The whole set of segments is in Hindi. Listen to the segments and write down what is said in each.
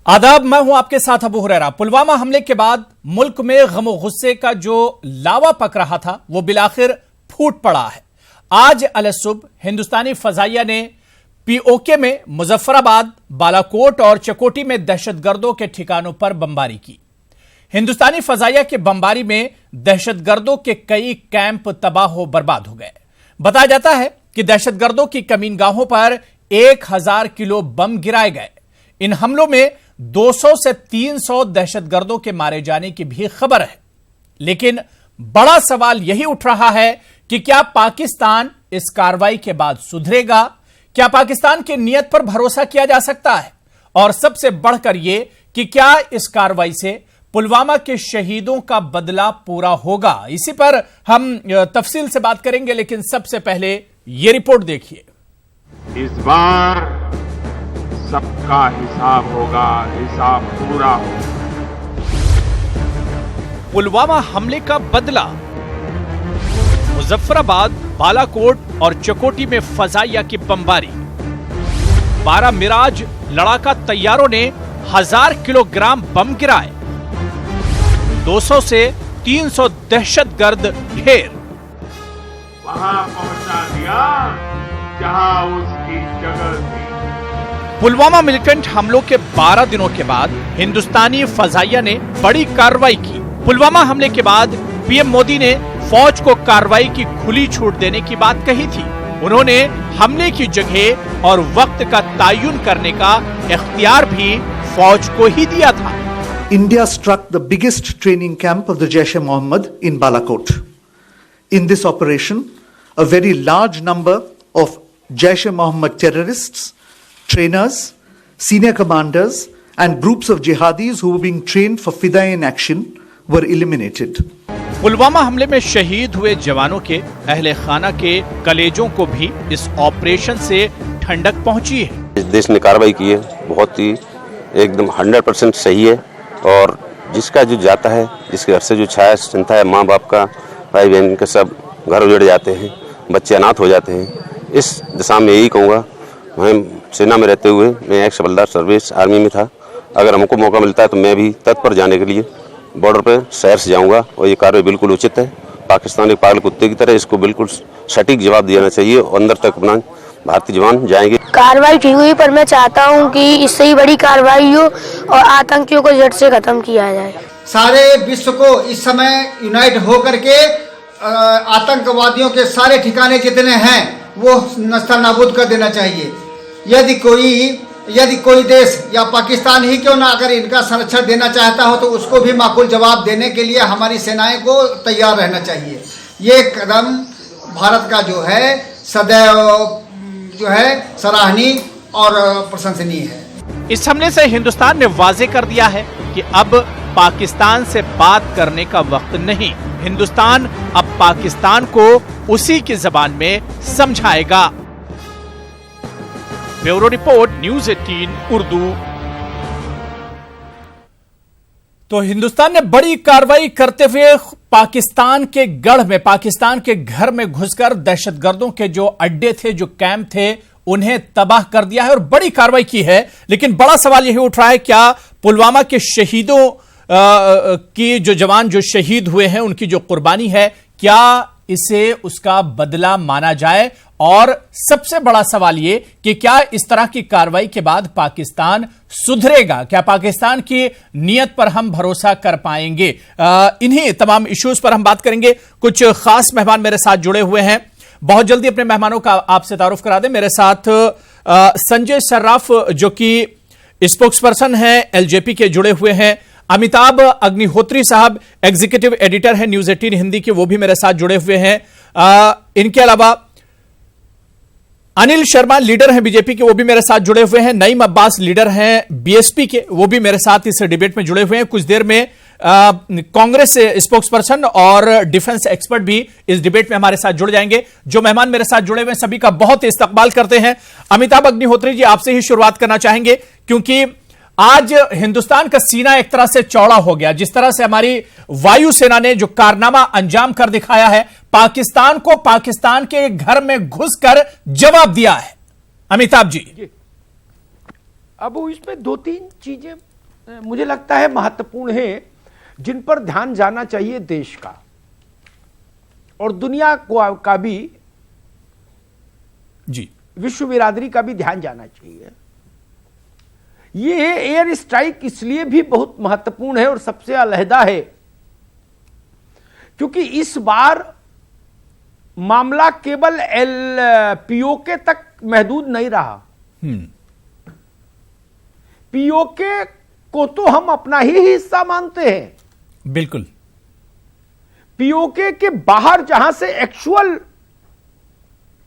आदाब, मैं हूं आपके साथ अबू हुरैरा। पुलवामा हमले के बाद मुल्क में गम गुस्से का जो लावा पक रहा था वो बिलाखिर फूट पड़ा है। आज अलसुबह हिंदुस्तानी फजाइया ने पीओके में मुजफ्फराबाद, बालाकोट और चकोटी में दहशतगर्दों के ठिकानों पर बमबारी की। हिंदुस्तानी फजाइया के बमबारी में दहशतगर्दों के कई कैंप तबाह बर्बाद हो गए। बताया जाता है कि दहशतगर्दों की कमीनगाहों पर 1000 किलो बम गिराए गए। इन हमलों में 200 से 300 दहशतगर्दों के मारे जाने की भी खबर है। लेकिन बड़ा सवाल यही उठ रहा है कि क्या पाकिस्तान इस कार्रवाई के बाद सुधरेगा? क्या पाकिस्तान की नीयत पर भरोसा किया जा सकता है? और सबसे बढ़कर यह कि क्या इस कार्रवाई से पुलवामा के शहीदों का बदला पूरा होगा? इसी पर हम तफसील से बात करेंगे, लेकिन सबसे पहले यह रिपोर्ट देखिए। इस बार सबका हिसाब होगा, हिसाब पूरा होगा। पुलवामा हमले का बदला। मुजफ्फराबाद, बालाकोट और चकोटी में फजाइया की बमबारी। 12 मिराज लड़ाका तैयारों ने 1000 किलोग्राम बम गिराए। 200 से 300 दहशतगर्द ढेर। वहां पहुंचा दिया जहां उसकी जगह थी। पुलवामा मिलिटेंट हमलों के 12 दिनों के बाद हिंदुस्तानी फजाइया ने बड़ी कार्रवाई की। पुलवामा हमले के बाद पीएम मोदी ने फौज को कार्रवाई की खुली छूट देने की बात कही थी। उन्होंने हमले की जगह और वक्त का तयन करने का इख्तियार भी फौज को ही दिया था। India struck the biggest training camp of the Jaish-e-Mohammed in Balakot. In this operation, a very large number of Jaish-e-Mohammed terrorists, trainers, senior commanders and groups of jihadis who were being trained for Fidaiin action were eliminated. Pulwama हमले में शहीद हुए जवानों के अहले खाना के कलेजों को भी इस ऑपरेशन से ठंडक पहुंची है। इस देश ने कार्रवाई की है, बहुत ही एकदम 100% सही है। और जिसका जो जाता है, जिसके घर से जो छाया चिंता है, माँ बाप का, भाई बहन के सब घर उजड़ जाते हैं, बच्चे अनाथ हो जाते हैं। इस दिशा में यही कहूँगा, मैं सेना में रहते हुए मैं एक्स हवलदार सर्विस आर्मी में था। अगर हमको मौका मिलता है तो मैं भी तत्पर जाने के लिए बॉर्डर पे शहर से जाऊंगा। और ये कार्रवाई बिल्कुल उचित है। पाकिस्तान एक पागल कुत्ते की तरह इसको बिल्कुल सटीक जवाब देना चाहिए और अंदर तक अपना भारतीय जवान जाएंगे। कार्रवाई ठीक हुई, पर मैं चाहता हूं कि इससे ही बड़ी कार्रवाई हो और आतंकियों को जड़ से खत्म किया जाए। सारे विश्व को इस समय यूनाइट होकर के आतंकवादियों के सारे ठिकाने जितने हैं वो नस्ता नाबूद कर देना चाहिए। यदि कोई देश या पाकिस्तान ही क्यों ना अगर इनका संरक्षण देना चाहता हो तो उसको भी माकूल जवाब देने के लिए हमारी सेनाएं को तैयार रहना चाहिए। ये कदम भारत का जो है सदैव जो है सराहनीय और प्रशंसनीय है। इस हमले से हिंदुस्तान ने वाजे कर दिया है कि अब पाकिस्तान से बात करने का वक्त नहीं। हिंदुस्तान अब पाकिस्तान को उसी की जबान में समझाएगा। Bureau report, news 18 Urdu. तो हिंदुस्तान ने बड़ी कार्रवाई करते हुए पाकिस्तान के गढ़ में, पाकिस्तान के घर में घुसकर दहशतगर्दों के जो अड्डे थे, जो कैंप थे, उन्हें तबाह कर दिया है और बड़ी कार्रवाई की है। लेकिन बड़ा सवाल यही उठ रहा है, क्या पुलवामा के शहीदों की जो जवान जो शहीद हुए हैं, उनकी जो कुर्बानी है, क्या इसे उसका बदला माना जाए? और सबसे बड़ा सवाल ये कि क्या इस तरह की कार्रवाई के बाद पाकिस्तान सुधरेगा? क्या पाकिस्तान की नीयत पर हम भरोसा कर पाएंगे? इन्हीं तमाम इश्यूज पर हम बात करेंगे। कुछ खास मेहमान मेरे साथ जुड़े हुए हैं। बहुत जल्दी अपने मेहमानों का आपसे तारुफ करा दें। मेरे साथ संजय सर्राफ जो कि स्पोक्सपर्सन है एलजेपी के, जुड़े हुए हैं। अमिताभ अग्निहोत्री साहब एग्जीक्यूटिव एडिटर है न्यूज़ 18 हिंदी के, वो भी मेरे साथ जुड़े हुए हैं। इनके अलावा अनिल शर्मा लीडर हैं बीजेपी के, वो भी मेरे साथ जुड़े हुए हैं। नईम अब्बास लीडर हैं बीएसपी के, वो भी मेरे साथ इस डिबेट में जुड़े हुए हैं। कुछ देर में कांग्रेस स्पोक्सपर्सन और डिफेंस एक्सपर्ट भी इस डिबेट में हमारे साथ जुड़ जाएंगे। जो मेहमान मेरे साथ जुड़े हुए हैं सभी का बहुत इस्तकबाल करते हैं। अमिताभ अग्निहोत्री जी, आपसे ही शुरुआत करना चाहेंगे, क्योंकि आज हिंदुस्तान का सीना एक तरह से चौड़ा हो गया। जिस तरह से हमारी वायुसेना ने जो कारनामा अंजाम कर दिखाया है, पाकिस्तान को पाकिस्तान के घर में घुसकर जवाब दिया है। अमिताभ जी, अब इसमें 2-3 चीजें मुझे लगता है महत्वपूर्ण है, जिन पर ध्यान जाना चाहिए देश का और दुनिया का भी, जी, विश्व बिरादरी का भी ध्यान जाना चाहिए। ये एयर स्ट्राइक इसलिए भी बहुत महत्वपूर्ण है और सबसे अलहदा है क्योंकि इस बार मामला केवल पीओके तक महदूद नहीं रहा। पीओके को तो हम अपना ही हिस्सा मानते हैं, बिल्कुल। पीओके के बाहर जहां से एक्चुअल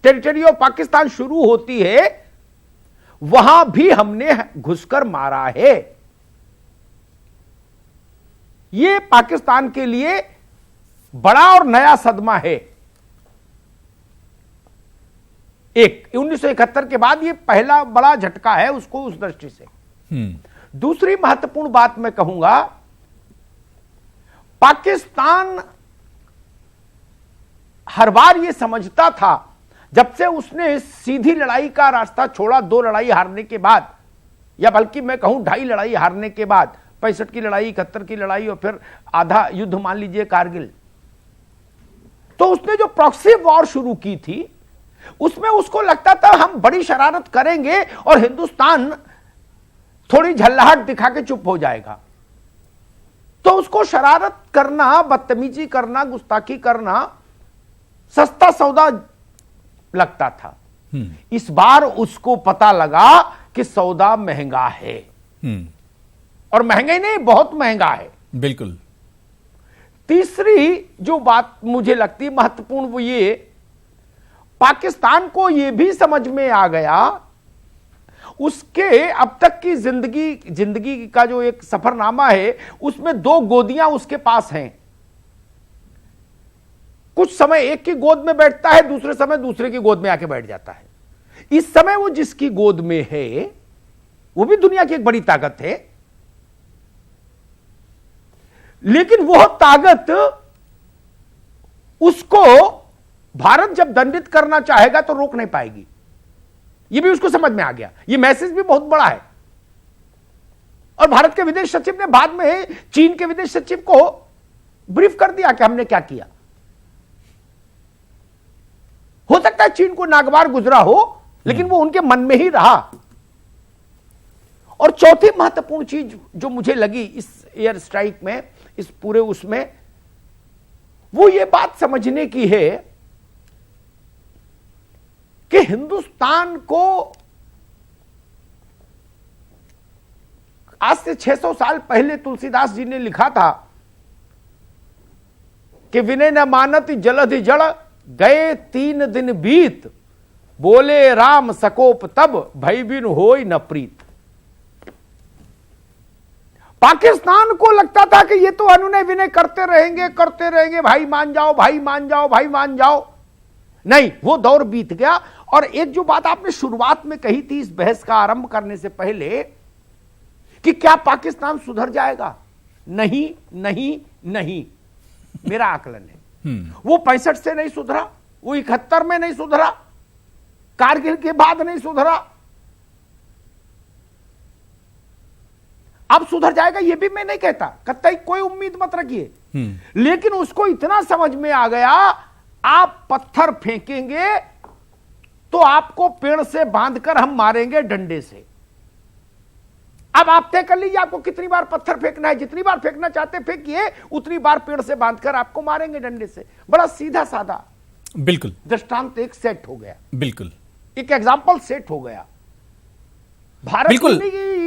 टेरिटरी ऑफ पाकिस्तान शुरू होती है वहां भी हमने घुसकर मारा है। यह पाकिस्तान के लिए बड़ा और नया सदमा है। 1971 के बाद यह पहला बड़ा झटका है उसको उस दृष्टि से। दूसरी महत्वपूर्ण बात मैं कहूंगा, पाकिस्तान हर बार यह समझता था, जब से उसने सीधी लड़ाई का रास्ता छोड़ा 2 लड़ाई हारने के बाद, या बल्कि मैं कहूं 2.5 लड़ाई हारने के बाद, 65 की लड़ाई, 71 की लड़ाई और फिर आधा युद्ध मान लीजिए कारगिल, तो उसने जो प्रॉक्सी वॉर शुरू की थी उसमें उसको लगता था हम बड़ी शरारत करेंगे और हिंदुस्तान थोड़ी झल्लाहट दिखा के चुप हो जाएगा। तो उसको शरारत करना, बदतमीजी करना, गुस्ताखी करना सस्ता सौदा लगता था। इस बार उसको पता लगा कि सौदा महंगा है, और महंगा ही नहीं, बहुत महंगा है। बिल्कुल। तीसरी जो बात मुझे लगती महत्वपूर्ण वो ये, पाकिस्तान को यह भी समझ में आ गया, उसके अब तक की जिंदगी का जो एक सफरनामा है उसमें 2 गोदियां उसके पास हैं। कुछ समय एक की गोद में बैठता है, दूसरे समय दूसरे की गोद में आके बैठ जाता है। इस समय वो जिसकी गोद में है वो भी दुनिया की एक बड़ी ताकत है, लेकिन वह ताकत उसको भारत जब दंडित करना चाहेगा तो रोक नहीं पाएगी। यह भी उसको समझ में आ गया। यह मैसेज भी बहुत बड़ा है। और भारत के विदेश सचिव ने बाद में चीन के विदेश सचिव को ब्रीफ कर दिया कि हमने क्या किया। हो सकता है चीन को नागवार गुजरा हो, लेकिन वो उनके मन में ही रहा। और चौथी महत्वपूर्ण चीज जो मुझे लगी इस एयर स्ट्राइक में, इस पूरे उसमें, वो ये बात समझने की है कि हिंदुस्तान को आज से 600 साल पहले तुलसीदास जी ने लिखा था कि विनय न मानत जलधि जड़, गए 3 दिन बीत, बोले राम सकोप तब, भई बिन होई न प्रीत। पाकिस्तान को लगता था कि ये तो अनुनय विनय करते रहेंगे, भाई मान जाओ, भाई मान जाओ, भाई मान जाओ। नहीं, वो दौर बीत गया। और एक जो बात आपने शुरुआत में कही थी इस बहस का आरंभ करने से पहले कि क्या पाकिस्तान सुधर जाएगा, नहीं नहीं नहीं, मेरा आकलन है वो 65 से नहीं सुधरा, वो 71 में नहीं सुधरा, कारगिल के बाद नहीं सुधरा। अब सुधर जाएगा ये भी मैं नहीं कहता, कतई कोई उम्मीद मत रखिए, लेकिन उसको इतना समझ में आ गया, आप पत्थर फेंकेंगे तो आपको पेड़ से बांधकर हम मारेंगे डंडे से। अब आप तय कर लीजिए आपको कितनी बार पत्थर फेंकना है, जितनी बार फेंकना चाहते फेंकिए, उतनी बार पेड़ से बांधकर आपको मारेंगे डंडे से। बड़ा सीधा साधा, बिल्कुल, दृष्टांत एक सेट हो गया, बिल्कुल एक एग्जाम्पल सेट हो गया। भारत बिल्कुल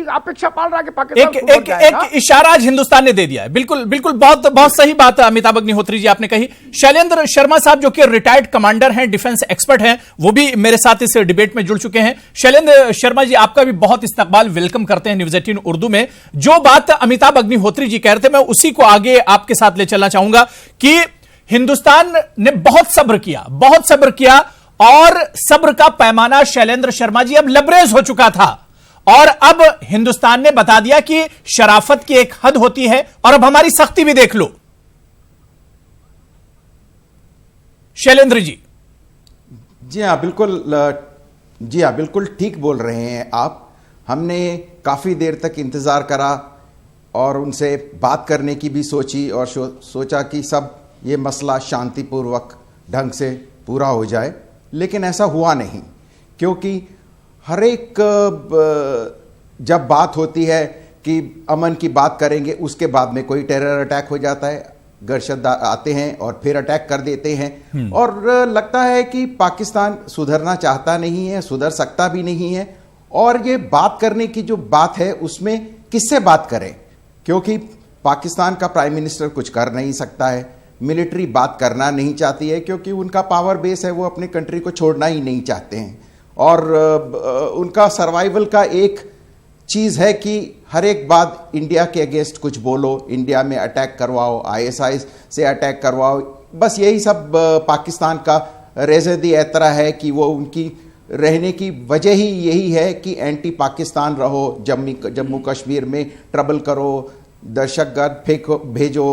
अपेक्षा पाल रहा कि पाकिस्तान एक इशारा आज हिंदुस्तान ने दे दिया है। बिल्कुल बिल्कुल, बहुत सही बात अमिताभ अग्निहोत्री जी आपने कही। शैलेंद्र शर्मा साहब जो कि रिटायर्ड कमांडर हैं, डिफेंस एक्सपर्ट हैं, वो भी मेरे साथ इस डिबेट में जुड़ चुके हैं। शैलेंद्र शर्मा जी, आपका भी बहुत इस्तकबाल, वेलकम करते हैं न्यूज़ 18 उर्दू में। जो बात अमिताभ अग्निहोत्री जी कह रहे थे, मैं उसी को आगे आपके साथ ले चलना चाहूंगा कि हिंदुस्तान ने बहुत सब्र किया और सब्र का पैमाना शैलेंद्र शर्मा जी अब लबरेज हो चुका था, और अब हिंदुस्तान ने बता दिया कि शराफत की एक हद होती है और अब हमारी सख्ती भी देख लो। शैलेंद्र जी। जी हाँ बिल्कुल ठीक बोल रहे हैं आप। हमने काफी देर तक इंतजार करा और उनसे बात करने की भी सोची और सोचा कि सब ये मसला शांतिपूर्वक ढंग से पूरा हो जाए, लेकिन ऐसा हुआ नहीं। क्योंकि हर एक जब बात होती है कि अमन की बात करेंगे, उसके बाद में कोई टेरर अटैक हो जाता है, गर्शद आते हैं और फिर अटैक कर देते हैं। और लगता है कि पाकिस्तान सुधरना चाहता नहीं है, सुधर सकता भी नहीं है। और ये बात करने की जो बात है उसमें किससे बात करें, क्योंकि पाकिस्तान का प्राइम मिनिस्टर कुछ कर नहीं सकता है, मिलिट्री बात करना नहीं चाहती है क्योंकि उनका पावर बेस है, वो अपने कंट्री को छोड़ना ही नहीं चाहते हैं। और उनका सर्वाइवल का एक चीज़ है कि हर एक बात इंडिया के अगेंस्ट कुछ बोलो, इंडिया में अटैक करवाओ, ISI से अटैक करवाओ, बस यही सब पाकिस्तान का रेज़-ए ऐतरा है कि वो उनकी रहने की वजह ही यही है कि एंटी पाकिस्तान रहो, जम्मू कश्मीर में ट्रबल करो, दहशतगर्द भेजो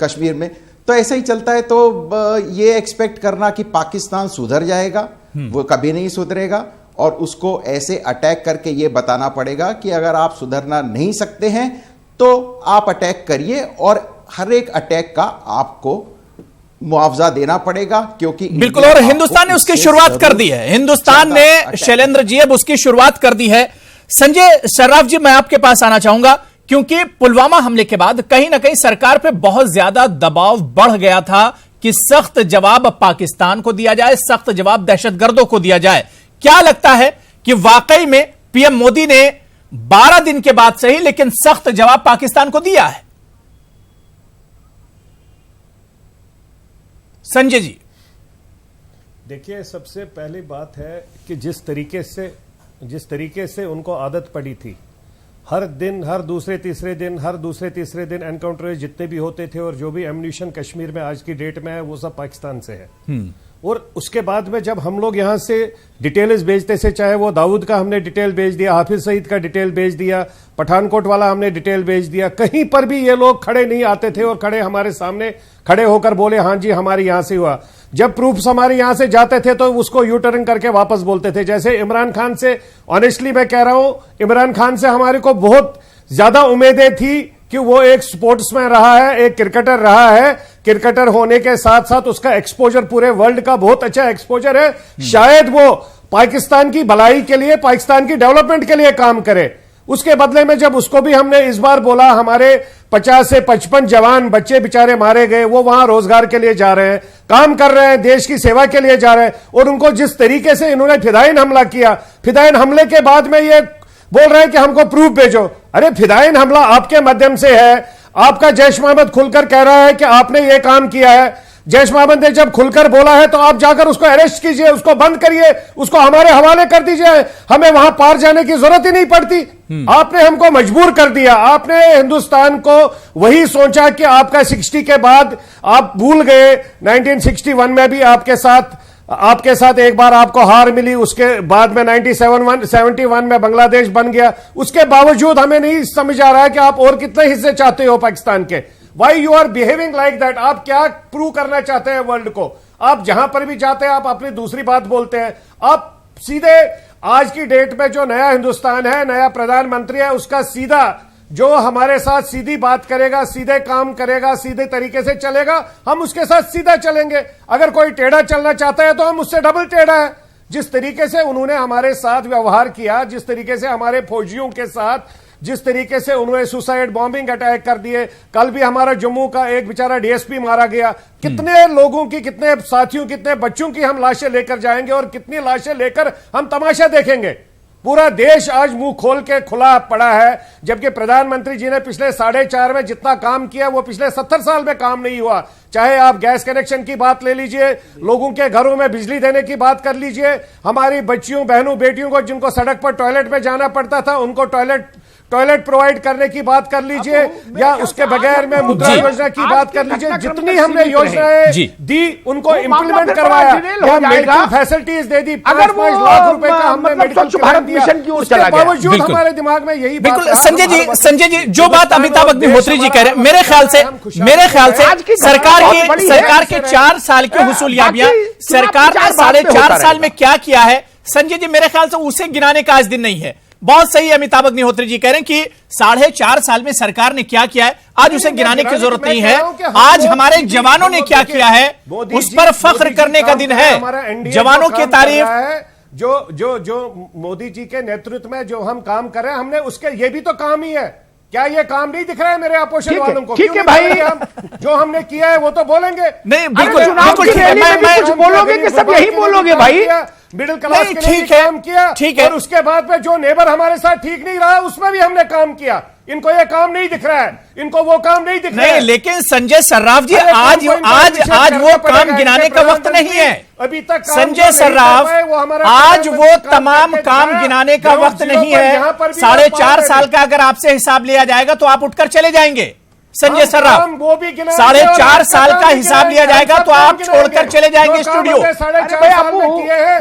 कश्मीर में। तो ऐसे ही चलता है। तो ये एक्सपेक्ट करना कि पाकिस्तान सुधर जाएगा, वो कभी नहीं सुधरेगा। और उसको ऐसे अटैक करके ये बताना पड़ेगा कि अगर आप सुधरना नहीं सकते हैं तो आप अटैक करिए और हर एक अटैक का आपको मुआवजा देना पड़ेगा, क्योंकि बिल्कुल। और हिंदुस्तान ने उसकी शुरुआत कर दी है, हिंदुस्तान ने शैलेंद्र जी अब उसकी शुरुआत कर दी है। संजय सर्राफ जी, मैं आपके पास आना चाहूंगा क्योंकि पुलवामा हमले के बाद कहीं ना कहीं सरकार पे बहुत ज्यादा दबाव बढ़ गया था कि सख्त जवाब पाकिस्तान को दिया जाए, सख्त जवाब दहशतगर्दों को दिया जाए। क्या लगता है कि वाकई में पीएम मोदी ने 12 दिन के बाद सही लेकिन सख्त जवाब पाकिस्तान को दिया है? संजय जी, देखिए, सबसे पहली बात है कि जिस तरीके से उनको आदत पड़ी थी, हर दिन, हर दूसरे तीसरे दिन एनकाउंटर जितने भी होते थे और जो भी एम्यूनिशन कश्मीर में आज की डेट में है वो सब पाकिस्तान से है। और उसके बाद में जब हम लोग यहां से डिटेल्स भेजते थे, चाहे वो दाऊद का हमने डिटेल भेज दिया, हाफिज सईद का डिटेल भेज दिया, पठानकोट वाला हमने डिटेल भेज दिया, कहीं पर भी ये लोग खड़े नहीं आते थे और खड़े हमारे सामने खड़े होकर बोले हाँ जी हमारे यहां से हुआ। जब प्रूफ्स हमारे यहां से जाते थे तो उसको यू टर्न करके वापस बोलते थे। जैसे इमरान खान से, ऑनेस्टली मैं कह रहा हूं, इमरान खान से हमारे को बहुत ज्यादा उम्मीदें थी कि वो एक स्पोर्ट्समैन रहा है, एक क्रिकेटर रहा है, क्रिकेटर होने के साथ साथ उसका एक्सपोजर पूरे वर्ल्ड का बहुत अच्छा एक्सपोजर है, शायद वो पाकिस्तान की भलाई के लिए, पाकिस्तान की डेवलपमेंट के लिए काम करे। उसके बदले में जब उसको भी हमने इस बार बोला, हमारे 50 से 55 जवान बच्चे बेचारे मारे गए, वो वहां रोजगार के लिए जा रहे हैं, काम कर रहे हैं, देश की सेवा के लिए जा रहे हैं, और उनको जिस तरीके से इन्होंने फिदायन हमला किया, फिदायन हमले के बाद में ये बोल रहे हैं कि हमको प्रूफ भेजो। अरे फिदायन हमला आपके माध्यम से है, आपका जैश मोहम्मद खुलकर कह रहा है कि आपने ये काम किया है। जैश मोहम्मद ने जब खुलकर बोला है तो आप जाकर उसको अरेस्ट कीजिए, उसको बंद करिए, उसको हमारे हवाले कर दीजिए, हमें वहां पार जाने की जरूरत ही नहीं पड़ती। आपने हमको मजबूर कर दिया, आपने हिंदुस्तान को वही सोचा कि आपका 60 के बाद आप भूल गए। 1961 में भी आपके साथ एक बार आपको हार मिली, उसके बाद में 1971 में बांग्लादेश बन गया। उसके बावजूद हमें नहीं समझ आ रहा है कि आप और कितने हिस्से चाहते हो पाकिस्तान के। Why you are behaving like that? आप क्या प्रूव करना चाहते हैं वर्ल्ड को? आप जहां पर भी जाते हैं आप अपनी दूसरी बात बोलते हैं। आप सीधे आज की डेट में जो नया हिंदुस्तान है, नया प्रधानमंत्री है, उसका सीधा जो हमारे साथ सीधी बात करेगा, सीधे काम करेगा, सीधे तरीके से चलेगा, हम उसके साथ सीधा चलेंगे। अगर कोई टेढ़ा चलना चाहता है तो हम उससे डबल टेढ़ा है। जिस तरीके से उन्होंने हमारे साथ व्यवहार किया, जिस तरीके से हमारे फौजियों के साथ, जिस तरीके से उन्होंने सुसाइड बॉम्बिंग अटैक कर दिए, कल भी हमारा जम्मू का एक बेचारा डीएसपी मारा गया। कितने लोगों की, कितने साथियों, कितने बच्चों की हम लाशें लेकर जाएंगे और कितनी लाशें लेकर हम तमाशा देखेंगे? पूरा देश आज मुंह खोल के खुला पड़ा है, जबकि प्रधानमंत्री जी ने पिछले 4.5 में जितना काम किया वो पिछले 70 साल में काम नहीं हुआ। चाहे आप गैस कनेक्शन की बात ले लीजिए, लोगों के घरों में बिजली देने की बात कर लीजिए, हमारी बच्चियों, बहनों, बेटियों को जिनको सड़क पर टॉयलेट में जाना पड़ता था उनको टॉयलेट प्रोवाइड करने की बात कर लीजिए, या उसके बगैर में मुद्रा योजना की बात कर लीजिए। जितनी हमने योजनाएं दी उनको इंप्लीमेंट करवाया, या मेडिकल फैसिलिटीज दे दी, 5-5 लाख रुपए का हमने मेडिकल भारत मिशन की ओर चला गया। बावजूद हमारे दिमाग में यही बिल्कुल। संजय जी जो बात अमिताभ अग्निहोत्री जी कह रहे हैं, मेरे ख्याल से सरकार के 4 साल की हुसूलियाबियां, सरकार ने 4.5 साल में क्या किया है, संजय जी मेरे ख्याल से उसे गिनाने का आज दिन नहीं है। बहुत सही अमिताभ अग्निहोत्री जी कह रहे हैं कि 4.5 साल में सरकार ने क्या किया है आज उसे गिनाने की जरूरत नहीं है। आज हमारे जवानों ने क्या किया है उस पर फख्र करने का दिन है। जवानों की तारीफ जो मोदी जी के नेतृत्व में जो हम काम कर रहे हैं, हमने उसके ये भी तो काम ही है। क्या ये काम नहीं दिख रहा है मेरे अपोजिशन वालों को? ठीक है भाई, जो हमने किया है वो तो बोलेंगे। नहीं बिल्कुल चुनाव की रैली में भी कुछ बोलोगे कि सब यही बोलोगे भाई? मिडिल क्लास के लिए काम किया, ठीक है। और उसके बाद में जो नेबर हमारे साथ ठीक नहीं रहा उसमें भी हमने काम किया। इनको ये काम नहीं दिख रहा है, इनको वो काम नहीं दिख रहा है। लेकिन संजय सर्राफ जी आज वो काम गिनाने का वक्त नहीं है। अभी तक संजय सर्राफ आज वो तमाम काम गिनाने का वक्त नहीं है। 4.5 साल का अगर आपसे हिसाब लिया जाएगा तो आप उठकर चले जाएंगे। संजय सर्राफ 4.5 साल का हिसाब लिया जाएगा तो आप छोड़कर चले जाएंगे स्टूडियो।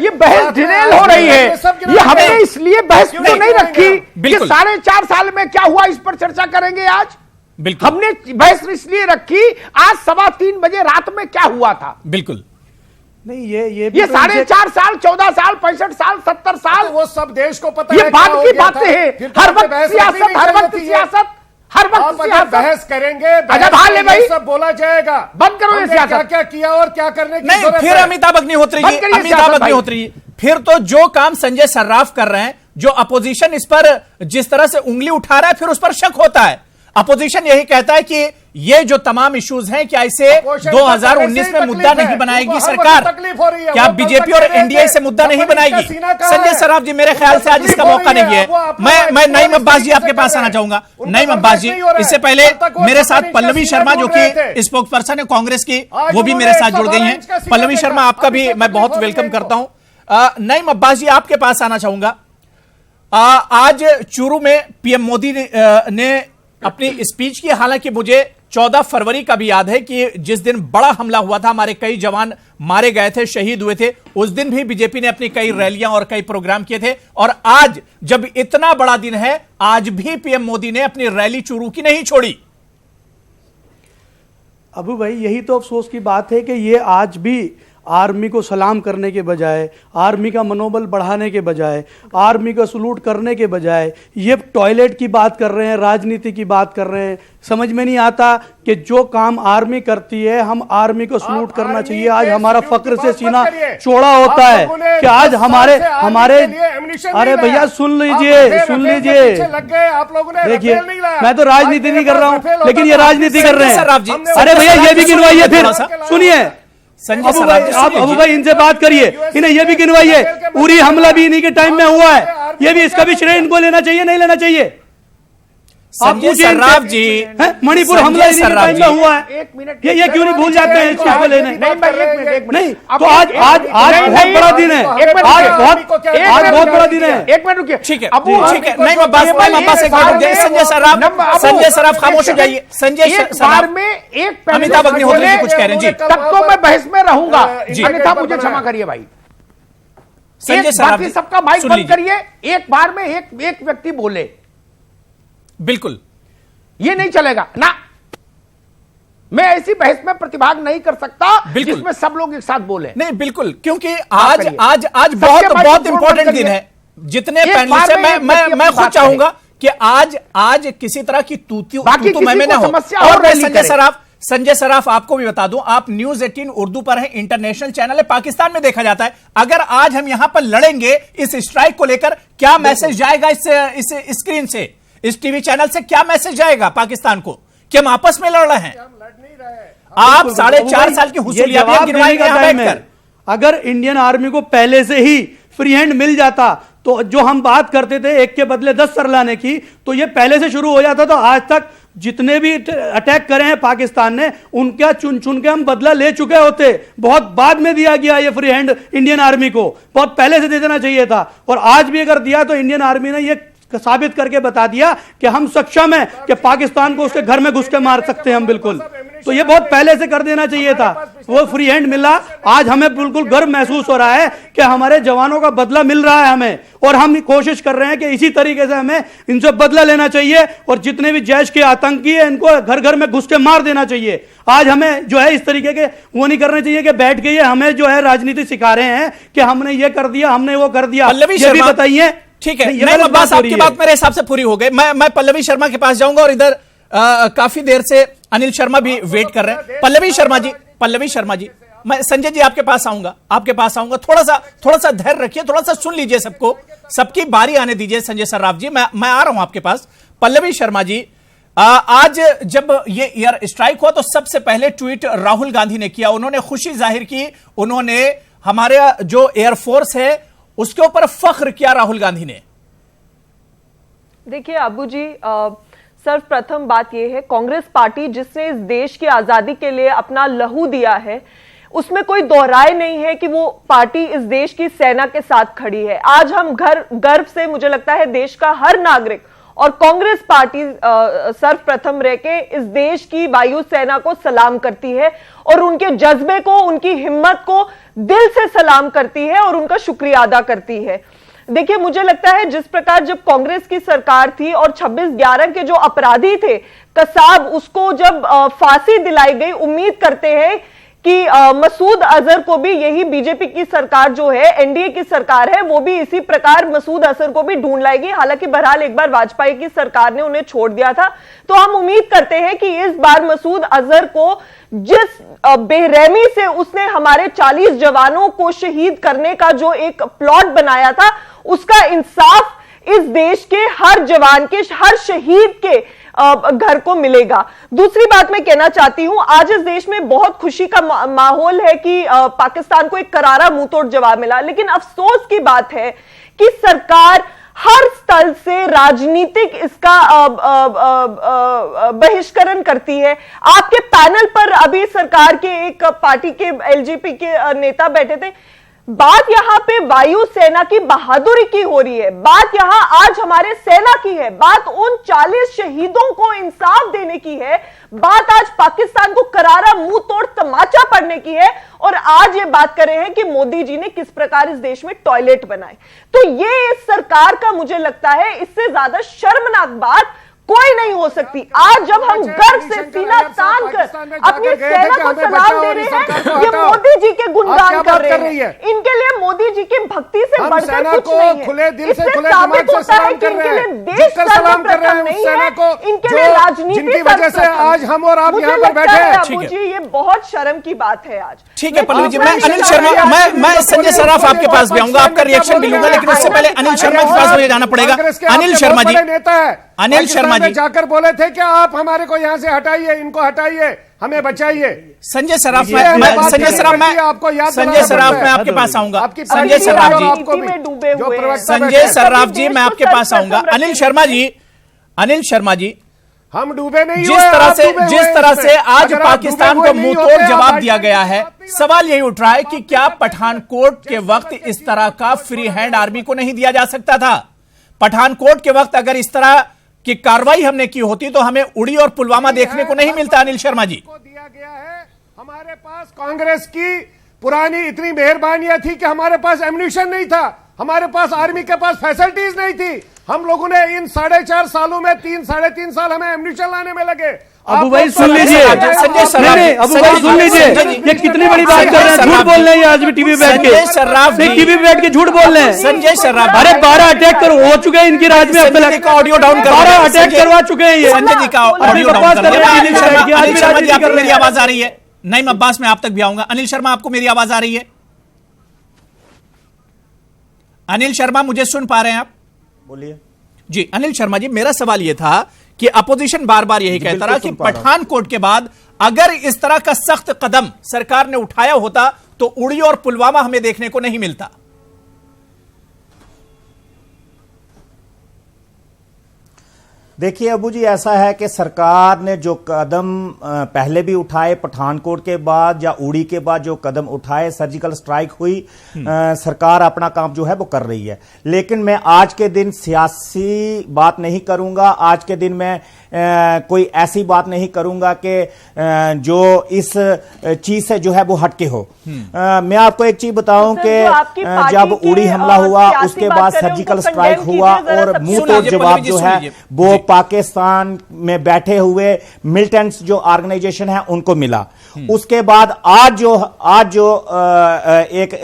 ये बहस डिटेल हो रही है, ये हमने इसलिए बहस क्यों नहीं रखी कि 4.5 साल में क्या हुआ इस पर चर्चा करेंगे आज। बिल्कुल हमने बहस इसलिए रखी आज 3:15 बजे रात में क्या हुआ था। बिल्कुल नहीं ये 4.5 साल 14 साल 65 साल 70 साल वो सब देश को पता ये है। बाद की बातें हैं। हर वक्त सियासत हर वक्त सियासत हर वक्त बहस करेंगे, भाई सब बोला जाएगा। बंद करो ये सियासत। क्या क्या किया और क्या करने की नहीं। फिर अमिताभ अग्निहोत्री जी फिर तो जो काम संजय सर्राफ कर रहे हैं, जो अपोजिशन इस पर जिस तरह से उंगली उठा रहा है फिर उस पर शक होता है। अपोजिशन यही कहता है कि ये जो तमाम इश्यूज हैं क्या इसे 2019 में मुद्दा नहीं बनाएगी सरकार? क्या बीजेपी और एनडीए से मुद्दा नहीं बनाएगी? संजय सर्राफ जी मेरे ख्याल से आज इसका मौका नहीं है। मैं नईम अब्बास जी आपके पास आना चाहूंगा। नईम अब्बास जी, इससे पहले मेरे साथ पल्लवी शर्मा जो कि स्पोक्स पर्सन है कांग्रेस की, वो भी मेरे साथ जुड़ गई हैं। पल्लवी शर्मा आपका भी मैं बहुत वेलकम करता हूं। नईम अब्बास जी आपके पास आना चाहूंगा। आज चूरू में पीएम मोदी ने अपनी स्पीच की, हालांकि मुझे 14 फरवरी का भी याद है कि जिस दिन बड़ा हमला हुआ था, हमारे कई जवान मारे गए थे, शहीद हुए थे, उस दिन भी बीजेपी ने अपनी कई रैलियां और कई प्रोग्राम किए थे। और आज जब इतना बड़ा दिन है, आज भी पीएम मोदी ने अपनी रैली चूरू की नहीं छोड़ी। अबू भाई यही तो अफसोस की बात है कि ये आज भी आर्मी को सलाम करने के बजाय, आर्मी का मनोबल बढ़ाने के बजाय, आर्मी का सलूट करने के बजाय ये टॉयलेट की बात कर रहे हैं, राजनीति की बात कर रहे हैं। समझ में नहीं आता कि जो काम आर्मी करती है हम आर्मी को सलूट करना चाहिए। आज हमारा फक्र से सीना चौड़ा होता है कि आज हमारे अरे भैया सुन लीजिए देखिए, मैं तो राजनीति नहीं कर रहा हूं लेकिन ये राजनीति कर रहे हैं। अरे भैया ये भी गिनवाइए, फिर सुनिए अबू भाई इनसे बात करिए, इन्हें ये भी गिनवाइए। उरी हमला भी इन्हीं के टाइम में हुआ है, ये भी इसका भी श्रेय इनको लेना चाहिए नहीं लेना चाहिए? संजय सर्राफ जी, मणिपुर हमला इन्हीं के टाइम में हुआ है, ये क्यों नहीं भूल जाते हैं इस चीज को लेने? नहीं तो आज बहुत बड़ा दिन है, आज बहुत बड़ा दिन है। एक मिनट रुकिए, ठीक है संजय सर्राफ खामोश हो जाइए। संजय सर्राफ में एक अमिताभ अग्निहोत्री जी कुछ कह रहे हैं जी, तब तो मैं बहस में रहूंगा, अन्यथा मुझे क्षमा करिए भाई। संजय सर्राफ सबका माइक बंद करिए, एक बार में एक व्यक्ति बोले, बिल्कुल ये नहीं चलेगा ना। मैं ऐसी बहस में प्रतिभाग नहीं कर सकता जिसमें सब लोग एक साथ बोले। नहीं बिल्कुल, क्योंकि आज बहुत इंपॉर्टेंट दिन है। जितने पैनल से मैं खुद चाहूंगा कि आज किसी तरह की तूतू मैं ना हो। और मैं संजय सर्राफ आपको भी बता दूं, आप न्यूज 18 उर्दू पर है, इंटरनेशनल चैनल है, पाकिस्तान में देखा जाता है। अगर आज हम यहां पर लड़ेंगे इस स्ट्राइक को लेकर, क्या मैसेज जाएगा इस स्क्रीन से, इस टीवी चैनल से क्या मैसेज जाएगा पाकिस्तान को कि हम आपस में लड़ रहे हैं? आप 4.5 साल की हुसूलियत गिनवाएंगे। अगर इंडियन आर्मी को पहले से ही फ्री हैंड मिल जाता तो जो हम बात करते थे एक के बदले 10 सर लाने की, तो ये पहले से शुरू हो जाता। तो आज तक जितने भी अटैक करे हैं पाकिस्तान ने, उनका चुन चुन के हम बदला ले चुके होते। बहुत बाद में दिया गया ये फ्री हैंड इंडियन आर्मी को, बहुत पहले से दे देना चाहिए था। और आज भी अगर दिया तो इंडियन आर्मी ने ये साबित करके बता दिया कि हम सक्षम हैं कि पाकिस्तान को उसके घर में घुस के मार सकते हैं हम, बिल्कुल। तो ये बहुत पहले से कर देना चाहिए था। वो फ्री हैंड मिला, आज हमें बिल्कुल गर्व महसूस हो रहा है कि हमारे जवानों का बदला मिल रहा है हमें, और हम कोशिश कर रहे हैं कि इसी तरीके से हमें इनसे बदला लेना चाहिए। और जितने भी जैश के आतंकी है इनको घर घर में घुस के मार देना चाहिए। आज हमें जो है इस तरीके के वो नहीं करने चाहिए कि बैठ के ये हमें जो है राजनीति सिखा रहे हैं कि हमने ये कर दिया, हमने वो कर दिया। ये भी बताइए ठीक है, ये नहीं गलत अब्बास बात हो आपकी रही बात है। मेरे हिसाब से पूरी हो गई। मैं पल्लवी शर्मा के पास जाऊंगा और इधर काफी देर से अनिल शर्मा भी वेट कर रहे हैं। पल्लवी शर्मा जी मैं संजय जी आपके पास आऊंगा थोड़ा सा धैर्य रखिए, थोड़ा सा सुन लीजिए, सबकी बारी आने दीजिए। संजय सर्राफ जी मैं आ रहा हूं आपके पास। पल्लवी शर्मा जी, आज जब ये एयर स्ट्राइक हुआ तो सबसे पहले ट्वीट राहुल गांधी ने किया, उन्होंने खुशी जाहिर की, उन्होंने हमारे जो एयरफोर्स है उसके ऊपर फख्र किया राहुल गांधी ने। देखिए अबू जी, सर्वप्रथम बात यह है, कांग्रेस पार्टी जिसने इस देश की आजादी के लिए अपना लहू दिया है, उसमें कोई दोहराए नहीं है कि वो पार्टी इस देश की सेना के साथ खड़ी है। आज हम गर्व से, मुझे लगता है देश का हर नागरिक और कांग्रेस पार्टी सर्वप्रथम रह के इस देश की वायु सेना को सलाम करती है और उनके जज्बे को, उनकी हिम्मत को दिल से सलाम करती है और उनका शुक्रिया अदा करती है। देखिए मुझे लगता है जिस प्रकार जब कांग्रेस की सरकार थी और 26/11 के जो अपराधी थे कसाब, उसको जब फांसी दिलाई गई, उम्मीद करते हैं कि मसूद अजहर को भी यही बीजेपी की सरकार जो है, एनडीए की सरकार है, वो भी इसी प्रकार मसूद अजहर को भी ढूंढ लाएगी। हालांकि बहरहाल एक बार वाजपेयी की सरकार ने उन्हें छोड़ दिया था, तो हम उम्मीद करते हैं कि इस बार मसूद अजहर को, जिस बेरहमी से उसने हमारे 40 जवानों को शहीद करने का जो एक प्लॉट बनाया था, उसका इंसाफ इस देश के हर जवान के, हर शहीद के घर को मिलेगा। दूसरी बात मैं कहना चाहती हूं, आज इस देश में बहुत खुशी का माहौल है कि पाकिस्तान को एक करारा मुंहतोड़ जवाब मिला, लेकिन अफसोस की बात है कि सरकार हर स्तर से राजनीतिक इसका बहिष्करण करती है। आपके पैनल पर अभी सरकार के एक पार्टी के एलजेपी के नेता बैठे थे। बात यहां पे वायु सेना की बहादुरी की हो रही है, बात यहां आज हमारे सेना की है, बात उन 40 शहीदों को इंसाफ देने की है, बात आज पाकिस्तान को करारा मुंह तोड़ तमाचा पड़ने की है, और आज ये बात कर रहे हैं कि मोदी जी ने किस प्रकार इस देश में टॉयलेट बनाए। तो ये इस सरकार का, मुझे लगता है इससे ज्यादा शर्मनाक बात कोई नहीं हो सकती। आज जब हम गर्व से सीना तान कर अपनी सेना को सलाम दे रहे हैं, ये मोदी जी के गुणगान कर रहे हैं। इनके लिए मोदी जी की भक्ति से बढ़कर कुछ नहीं है। खुले दिल से, खुले साबित दिमाग से होता है सलाम कि कर इनके रहे लिए हैं, देश सलाम कर रहे हैं नहीं सेना है, को, इनके लिए राजनीति जिनकी वजह से आज हम और आप यहाँ पर बैठे हैं। अबू जी, ये बहुत शर्म की बात है आज। ठीक है पल्लवी जी, मैं अनिल शर्मा, मैं संजय सर्राफ आपके पास भी आऊंगा, आपका रिएक्शन भी लूंगा, लेकिन उससे पहले अनिल शर्मा के पास मुझे जाना पड़ेगा। अनिल शर्मा जी, नेता है, अनिल शर्मा जी जाकर बोले थे कि आप हमारे को यहाँ से हटाइए, इनको हटाइए, हमें बचाइए। संजय सर्राफ, संजय सर्राफ मैं आपके पास आऊंगा। संजय सर्राफ जी, संजय सर्राफ जी मैं आपके पास आऊंगा। अनिल शर्मा जी, हम डूबे नहीं, जिस तरह से आज पाकिस्तान को मुंहतोड़ जवाब दिया गया है, सवाल यही उठ रहा है कि क्या पठानकोट के वक्त इस तरह का फ्री हैंड आर्मी को नहीं दिया जा सकता था? पठानकोट के वक्त अगर इस तरह की कार्रवाई हमने की होती तो हमें उड़ी और पुलवामा देखने को नहीं मिलता। अनिल शर्मा जी, दिया गया है, हमारे पास कांग्रेस की पुरानी इतनी मेहरबानियां थी कि हमारे पास एम्यूनिशन नहीं था, हमारे पास आर्मी के पास फैसिलिटीज नहीं थी। हम लोगों ने इन 4.5 सालों में 3-3.5 साल हमें एम्यूनिशन लाने में लगे। अबू भाई सुन लीजिए, अबू भाई सुन लीजिए, ये कितनी बड़ी बात कर रहे हैं, झूठ बोल रहे हैं आज भी टीवी पे बैठ के, टीवी पे बैठ के झूठ बोल रहे हैं। संजय सर्राफ, अरे 12 अटैक हो चुके हैं इनकी राज में, ऑडियो डाउन कर 12 अटैक करवा चुके हैं ये। संजय जी का ऑडियो डाउन कर दिया। अनिल शर्मा जी, आपको मेरी आवाज आ रही है? नहीं, अब्बास मैं आप तक भी आऊंगा। अनिल शर्मा, आपको मेरी आवाज आ रही है? अनिल शर्मा, मुझे सुन पा रहे हैं आप? बोलिए जी। अनिल शर्मा जी, मेरा सवाल यह था कि अपोजिशन बार बार यही कहता रहा कि पठानकोट के बाद अगर इस तरह का सख्त कदम सरकार ने उठाया होता तो उड़ी और पुलवामा हमें देखने को नहीं मिलता। देखिए अबू जी, ऐसा है कि सरकार ने जो कदम पहले भी उठाए, पठानकोट के बाद या उड़ी के बाद जो कदम उठाए, सर्जिकल स्ट्राइक हुई, सरकार अपना काम जो है वो कर रही है। लेकिन मैं आज के दिन सियासी बात नहीं करूंगा, आज के दिन मैं कोई ऐसी बात नहीं करूंगा कि जो इस चीज से जो है वो हटके हो। मैं आपको एक चीज बताऊं कि जब उड़ी हमला हुआ उसके बाद सर्जिकल स्ट्राइक हुआ और मुंह तोड़ जवाब जो है वो पाकिस्तान में बैठे हुए मिलिटेंट्स जो ऑर्गेनाइजेशन है उनको मिला। उसके बाद आज जो एक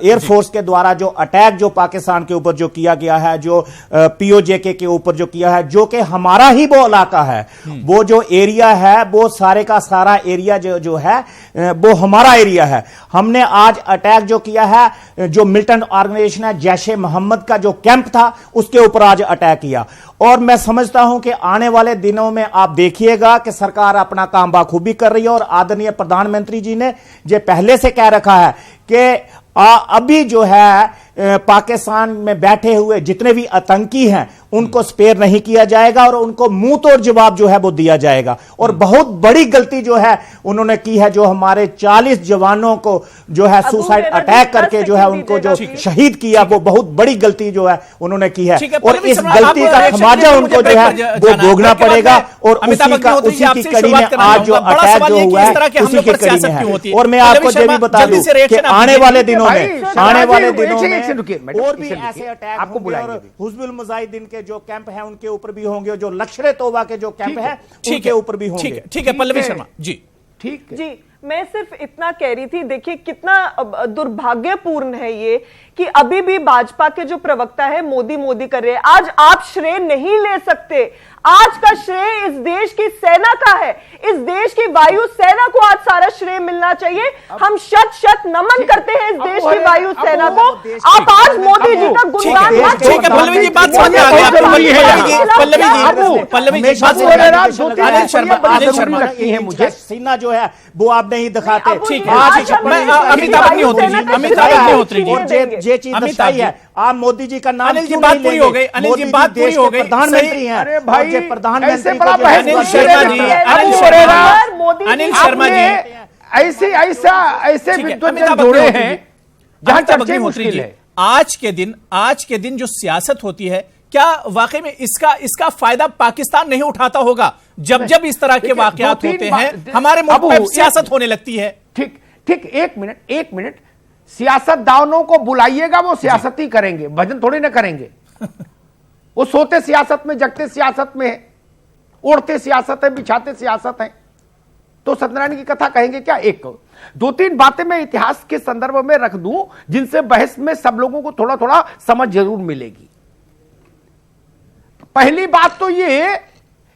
एयरफोर्स के द्वारा जो अटैक जो पाकिस्तान के ऊपर जो किया गया है, जो पीओजेके के ऊपर जो किया है, जो कि हमारा ही वो इलाका है, वो जो एरिया है वो सारे का सारा एरिया जो है वो हमारा एरिया है। हमने आज अटैक जो किया है, जो मिलिटेंट ऑर्गेनाइजेशन है जैशे मोहम्मद का जो कैंप था उसके ऊपर आज अटैक किया। और मैं समझता हूं कि आने वाले दिनों में आप देखिएगा कि सरकार अपना काम बाखूबी कर रही है और आदरणीय प्रधानमंत्री जी ने जो पहले से कह रखा है कि अभी जो है पाकिस्तान में बैठे हुए जितने भी आतंकी हैं उनको स्पेयर नहीं किया जाएगा और उनको मुंह तोड़ जवाब जो है वो दिया जाएगा। और बहुत बड़ी गलती जो है उन्होंने की है, जो हमारे 40 जवानों को जो है सुसाइड अटैक करके जो है उनको जो शहीद किया, वो बहुत बड़ी गलती जो है उन्होंने की है और इस गलती का खमियाजा उनको जो है वो भोगना पड़ेगा। और उसी की कड़ी में आज जो अटैक जो हुआ है उसी की कड़ी में है। और मैं आपको ये भी बता दूं कि आने वाले दिनों में और भी ऐसे अटैक आपको बुलाएंगे। हिजबुल मुजाहिदीन के जो कैंप है उनके ऊपर भी होंगे, जो लश्कर तौबा के जो कैंप है उनके ऊपर भी होंगे। ठीक है पल्लवी शर्मा जी। ठीक जी, मैं सिर्फ इतना कह रही थी, देखिए कितना दुर्भाग्यपूर्ण है ये कि अभी भी भाजपा के जो प्रवक्ता है मोदी कर रहे हैं। आज आप श्रेय नहीं ले सकते, आज का श्रेय इस देश की सेना का है, इस देश की वायु सेना को आज सारा श्रेय मिलना चाहिए। हम शत नमन करते हैं इस देश की वायु सेना को। आप आज मोदी जी का गुणगान मत ठीक है पल्लवी जी, बात समझ में आ गई। पल्लवी जी अनिल शर्मा सीना जो है वो आप नहीं दिखाते। अमिताभ अग्निहोत्री जी ये चीज दर्शाई है। आप मोदी जी का नाम अनिल जी बात पूरी हो गई, अनिल जी बात पूरी हो गई, प्रधानमंत्री हैं। अरे भाई प्रधानमंत्री अनिल शर्मा जी ऐसे विद्वान जोड़े हैं जहां चर्चा मुश्किल है। आज के दिन जो सियासत होती है, क्या वाकई में इसका फायदा पाकिस्तान नहीं उठाता होगा? जब इस तरह के वाकयात होते हैं हमारे मुल्क में सियासत होने लगती है। ठीक एक मिनट सियासतदानों को बुलाइएगा, वो सियासत ही करेंगे, भजन थोड़ी ना करेंगे। वो सोते सियासत में, जगते सियासत में है, ओढ़ते सियासत है, बिछाते सियासत है। तो सत्यनारायण की कथा कहेंगे क्या? एक दो तीन बातें मैं इतिहास के संदर्भ में रख दूं जिनसे बहस में सब लोगों को थोड़ा थोड़ा समझ जरूर मिलेगी। पहली बात तो ये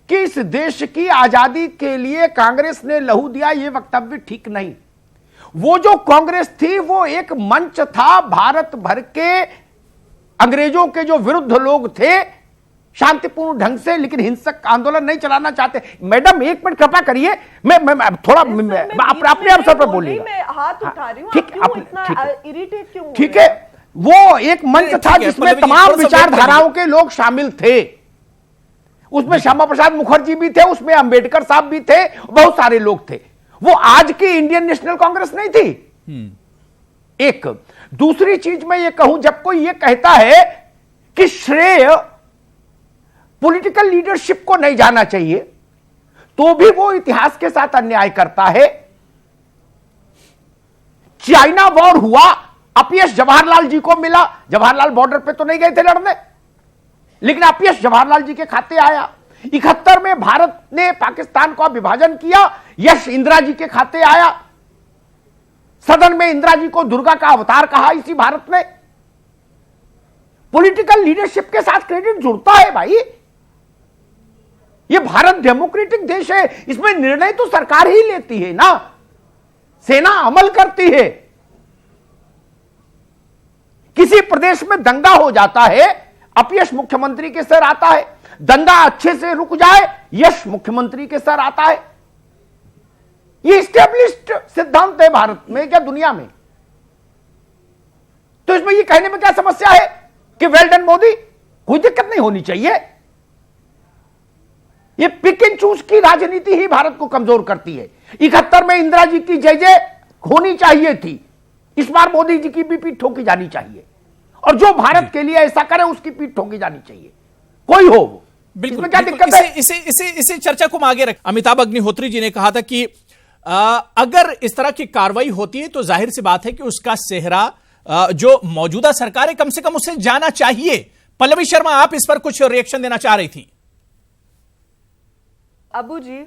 कि इस देश की आजादी के लिए कांग्रेस ने लहू दिया, ये वक्तव्य ठीक नहीं। वो जो कांग्रेस थी वो एक मंच था, भारत भर के अंग्रेजों के जो विरुद्ध लोग थे शांतिपूर्ण ढंग से, लेकिन हिंसक आंदोलन नहीं चलाना चाहते। मैडम एक मिनट कृपा करिए, मैं थोड़ा अपने अवसर पर बोलिएगा। मैं हाथ उठा रही हूं, इरिटेट क्यों? ठीक है, वो एक मंच था जिसमें तमाम विचारधाराओं के लोग शामिल थे। उसमें श्यामा प्रसाद मुखर्जी भी थे, उसमें अंबेडकर साहब भी थे, बहुत सारे लोग थे। वो आज की इंडियन नेशनल कांग्रेस नहीं थी। एक दूसरी चीज मैं ये कहूं, जब कोई ये कहता है कि श्रेय पॉलिटिकल लीडरशिप को नहीं जाना चाहिए, तो भी वो इतिहास के साथ अन्याय करता है। चाइना वॉर हुआ, अपयश जवाहरलाल जी को मिला। जवाहरलाल बॉर्डर पे तो नहीं गए थे लड़ने, लेकिन अपयश जवाहरलाल जी के खाते आया। 71 में भारत ने पाकिस्तान का विभाजन किया, यश इंदिरा जी के खाते आया। सदन में इंदिरा जी को दुर्गा का अवतार कहा इसी भारत ने। पॉलिटिकल लीडरशिप के साथ क्रेडिट जुड़ता है भाई। ये भारत डेमोक्रेटिक देश है, इसमें निर्णय तो सरकार ही लेती है ना, सेना अमल करती है। किसी प्रदेश में दंगा हो जाता है, अपयश मुख्यमंत्री के सर आता है। दंगा अच्छे से रुक जाए, यश मुख्यमंत्री के सर आता है। ये स्टेब्लिश्ड सिद्धांत है भारत में, क्या दुनिया में। तो इसमें ये कहने में क्या समस्या है कि वेल डन मोदी, कोई दिक्कत नहीं होनी चाहिए। ये पिक एंड चूज की राजनीति ही भारत को कमजोर करती है। 71 में इंदिरा जी की जय जय होनी चाहिए थी, इस बार मोदी जी की भी पीठ ठोकी जानी चाहिए। और जो भारत के लिए ऐसा करे उसकी पीठ ठोकी जानी चाहिए, कोई हो वो। बिल्कुल, इसमें क्या बिल्कुल, दिक्कत है? इसी चर्चा को हम आगे रख। अमिताभ अग्निहोत्री जी ने कहा था कि अगर इस तरह की कार्रवाई होती है तो जाहिर सी बात है कि उसका सेहरा जो मौजूदा सरकार है कम से कम उसे जाना चाहिए। पल्लवी शर्मा, आप इस पर कुछ रिएक्शन देना चाह रही थी। अबू जी,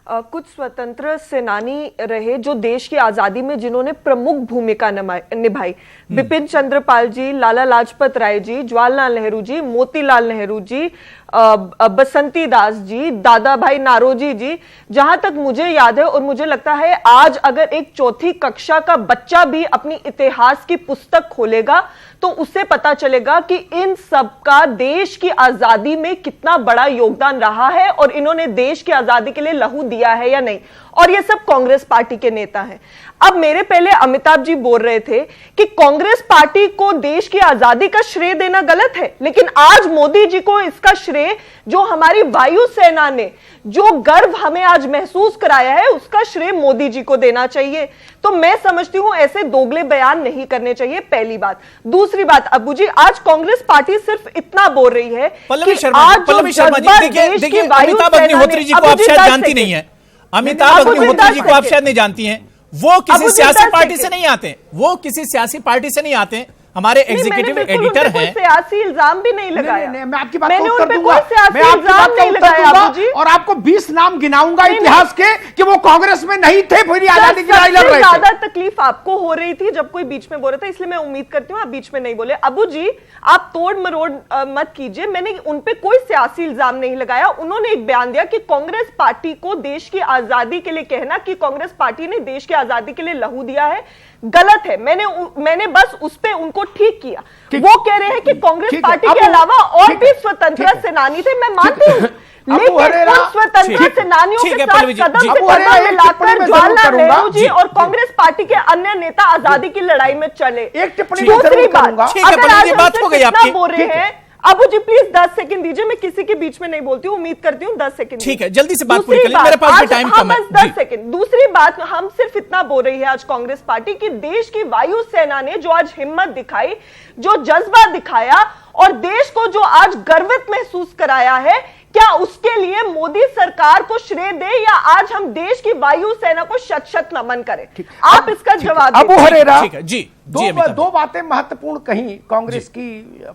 कुछ स्वतंत्र सेनानी रहे जो देश की आजादी में जिन्होंने प्रमुख भूमिका निभाई। बिपिन चंद्र पाल जी, लाला लाजपत राय जी, जवाहरलाल नेहरू जी, मोतीलाल नेहरू जी, बसंती दास जी, दादा भाई नारोजी जी। जहां तक मुझे याद है और मुझे लगता है आज अगर एक चौथी कक्षा का बच्चा भी अपनी इतिहास की पुस्तक खोलेगा तो उसे पता चलेगा कि इन सबका देश की आजादी में कितना बड़ा योगदान रहा है और इन्होंने देश की आजादी के लिए लहू दिया है या नहीं। और ये सब कांग्रेस पार्टी के नेता हैं। अब मेरे पहले अमिताभ जी बोल रहे थे कि कांग्रेस पार्टी को देश की आजादी का श्रेय देना गलत है, लेकिन आज मोदी जी को इसका श्रेय जो हमारी वायुसेना ने जो गर्व हमें आज महसूस कराया है उसका श्रेय मोदी जी को देना चाहिए। तो मैं समझती हूं ऐसे दोगले बयान नहीं करने चाहिए, पहली बात। दूसरी बात अबू जी, आज कांग्रेस पार्टी सिर्फ इतना बोल रही है पल्लवी कि शर्मा आज जी, देखिए अमिताभ अग्निहोत्री जी को आप शायद जानती नहीं है। अमिताभ अग्निहोत्री जी को आप शायद नहीं जानती हैं। वो किसी सियासी पार्टी से नहीं आते, वो किसी सियासी पार्टी से नहीं आते। हमारे एग्जीक्यूटिव एडिटर हैं। सियासी इल्जाम भी नहीं लगाया। मैं आपकी बात मैंने का उन उत्तर पे दूंगा। कोई सियासी मैं आपकी इल्जाम बात का नहीं उत्तर लगाया दूंगा अबू जी। और आपको 20 नाम गिनाऊंगा इतिहास के कि वो कांग्रेस में नहीं थे, फिर आजादी की लड़ाई लड़ रहे थे। ज्यादा तकलीफ आपको हो रही थी जब कोई बीच में बोल रहा था, इसलिए मैं उम्मीद करती हूँ आप बीच में नहीं बोले। अबू जी, आप तोड़ मरोड़ मत कीजिए। मैंने उन पे कोई सियासी इल्जाम नहीं लगाया। उन्होंने एक बयान दिया कि कांग्रेस पार्टी को देश की आजादी के लिए कहना कि कांग्रेस पार्टी ने देश की आजादी के लिए लहू दिया है गलत है। मैंने बस उस पे उनको ठीक किया। वो कह रहे हैं कि कांग्रेस पार्टी के अलावा और भी स्वतंत्र सेनानी थे, मैं मानती हूँ, लेकिन उन स्वतंत्र सेनानियों के साथ कदम से कदम मिलाकर जवाहरलाल नेहरू जी और कांग्रेस पार्टी के अन्य नेता आजादी की लड़ाई में चले। एक टिप्पणी दूसरी बात, अगर आज बात हो गई हम इतना बोल रहे हैं, अबू जी प्लीज 10 सेकंड दीजिए, मैं किसी के बीच में नहीं बोलती हूँ, उम्मीद करती हूँ 10 सेकंड। ठीक है, जल्दी से बात पूरी कर लें, मेरे पास भी टाइम कम है। 10 सेकंड। दूसरी बात, हम सिर्फ इतना बोल रही है आज कांग्रेस पार्टी की देश की वायुसेना ने जो आज हिम्मत दिखाई, जो जज्बा दिखाया और देश को जो आज गर्वित महसूस कराया है, क्या उसके लिए मोदी सरकार को श्रेय दे या आज हम देश की वायुसेना को शत शत नमन करें? आप इसका जवाब अबू हरेरा, जी, दो बातें महत्वपूर्ण कही कांग्रेस की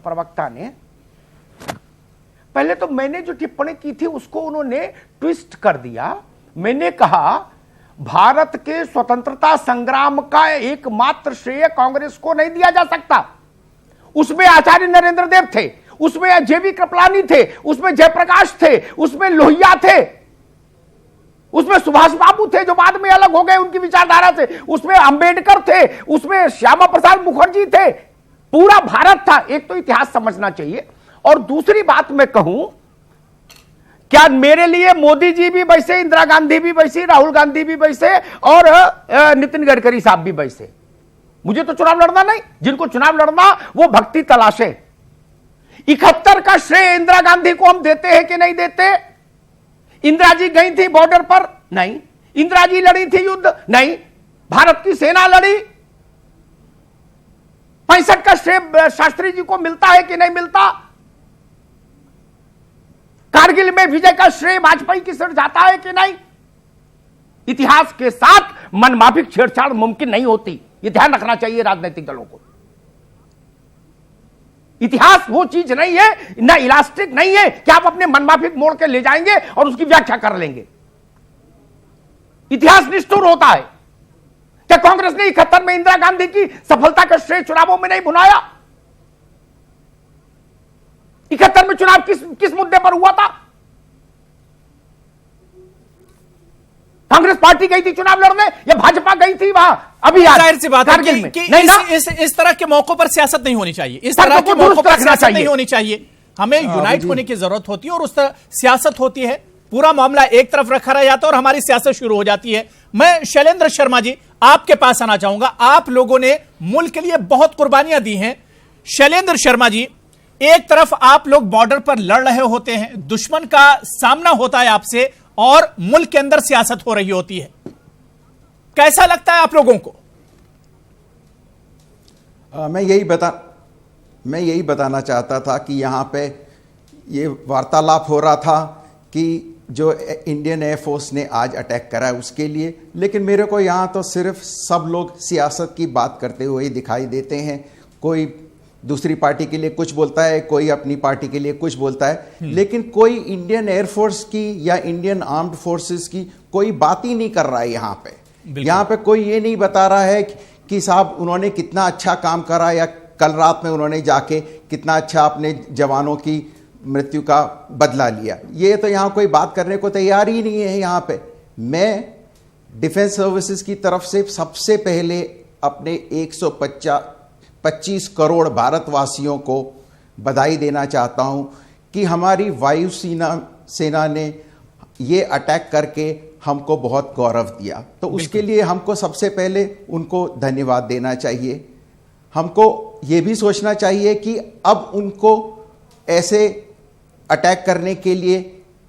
प्रवक्ता ने। पहले तो मैंने जो टिप्पणी की थी उसको उन्होंने ट्विस्ट कर दिया। मैंने कहा भारत के स्वतंत्रता संग्राम का एकमात्र श्रेय कांग्रेस को नहीं दिया जा सकता। उसमें आचार्य नरेंद्र देव थे, उसमें जेबी कृपलानी थे, उसमें जयप्रकाश थे, उसमें लोहिया थे, उसमें सुभाष बाबू थे जो बाद में अलग हो गए उनकी विचारधारा से, उसमें अंबेडकर थे, उसमें श्यामा प्रसाद मुखर्जी थे, पूरा भारत था। एक तो इतिहास समझना चाहिए। और दूसरी बात मैं कहूं, क्या मेरे लिए मोदी जी भी वैसे, इंदिरा गांधी भी वैसी, राहुल गांधी भी वैसे और नितिन गडकरी साहब भी वैसे? मुझे तो चुनाव लड़ना नहीं, जिनको चुनाव लड़ना वो भक्ति तलाशे। 71 का श्रेय इंदिरा गांधी को हम देते हैं कि नहीं देते? इंदिरा जी गई थी बॉर्डर पर? नहीं। इंदिरा जी लड़ी थी युद्ध? नहीं। भारत की सेना लड़ी। 65 का श्रेय शास्त्री जी को मिलता है कि नहीं मिलता? कारगिल में विजय का श्रेय वाजपेयी की सिर जाता है कि नहीं? इतिहास के साथ मनमाफिक छेड़छाड़ मुमकिन नहीं होती, यह ध्यान रखना चाहिए राजनीतिक दलों को। इतिहास वो चीज नहीं है, ना इलास्टिक नहीं है कि आप अपने मनमाफिक मोड़ के ले जाएंगे और उसकी व्याख्या कर लेंगे। इतिहास निष्ठुर होता है। क्या कांग्रेस ने 71 में इंदिरा गांधी की सफलता का श्रेय चुनावों में नहीं बुनाया? 71 में चुनाव किस मुद्दे पर हुआ था? कांग्रेस पार्टी गई थी चुनाव लड़ने या भाजपा गई थी वहां? अभी जाहिर सी बात है कि इस तरह के मौकों पर सियासत नहीं होनी चाहिए। इस तरह के मौकों पर सियासत नहीं होनी चाहिए। हमें यूनाइट होने की जरूरत होती है और उस तरह सियासत होती है। पूरा मामला एक तरफ रखा रह जाता है और हमारी सियासत शुरू हो जाती है। मैं शैलेंद्र शर्मा जी आपके पास आना चाहूंगा। आप लोगों ने मुल्क के लिए बहुत कुर्बानियां दी हैं। शैलेंद्र शर्मा जी, एक तरफ आप लोग बॉर्डर पर लड़ रहे होते हैं, दुश्मन का सामना होता है आपसे और मुल्क के अंदर सियासत हो रही होती है, कैसा लगता है आप लोगों को? मैं यही बताना चाहता था कि यहाँ पे ये वार्तालाप हो रहा था कि जो इंडियन एयरफोर्स ने आज अटैक करा है उसके लिए, लेकिन मेरे को यहाँ तो सिर्फ सब लोग सियासत की बात करते हुए दिखाई देते हैं। कोई दूसरी पार्टी के लिए कुछ बोलता है, कोई अपनी पार्टी के लिए कुछ बोलता है, लेकिन कोई इंडियन एयरफोर्स की या इंडियन आर्म्ड फोर्सेस की कोई बात ही नहीं कर रहा है। यहाँ पे कोई ये नहीं बता रहा है कि साहब उन्होंने कितना अच्छा काम करा, या कल रात में उन्होंने जाके कितना अच्छा अपने जवानों की मृत्यु का बदला लिया। ये तो यहाँ कोई बात करने को तैयार ही नहीं है। यहाँ पे मैं डिफेंस सर्विसेज की तरफ से सबसे पहले अपने 125 करोड़ भारतवासियों को बधाई देना चाहता हूं कि हमारी वायु सेना ने ये अटैक करके हमको बहुत गौरव दिया। तो उसके लिए हमको सबसे पहले उनको धन्यवाद देना चाहिए। हमको ये भी सोचना चाहिए कि अब उनको ऐसे अटैक करने के लिए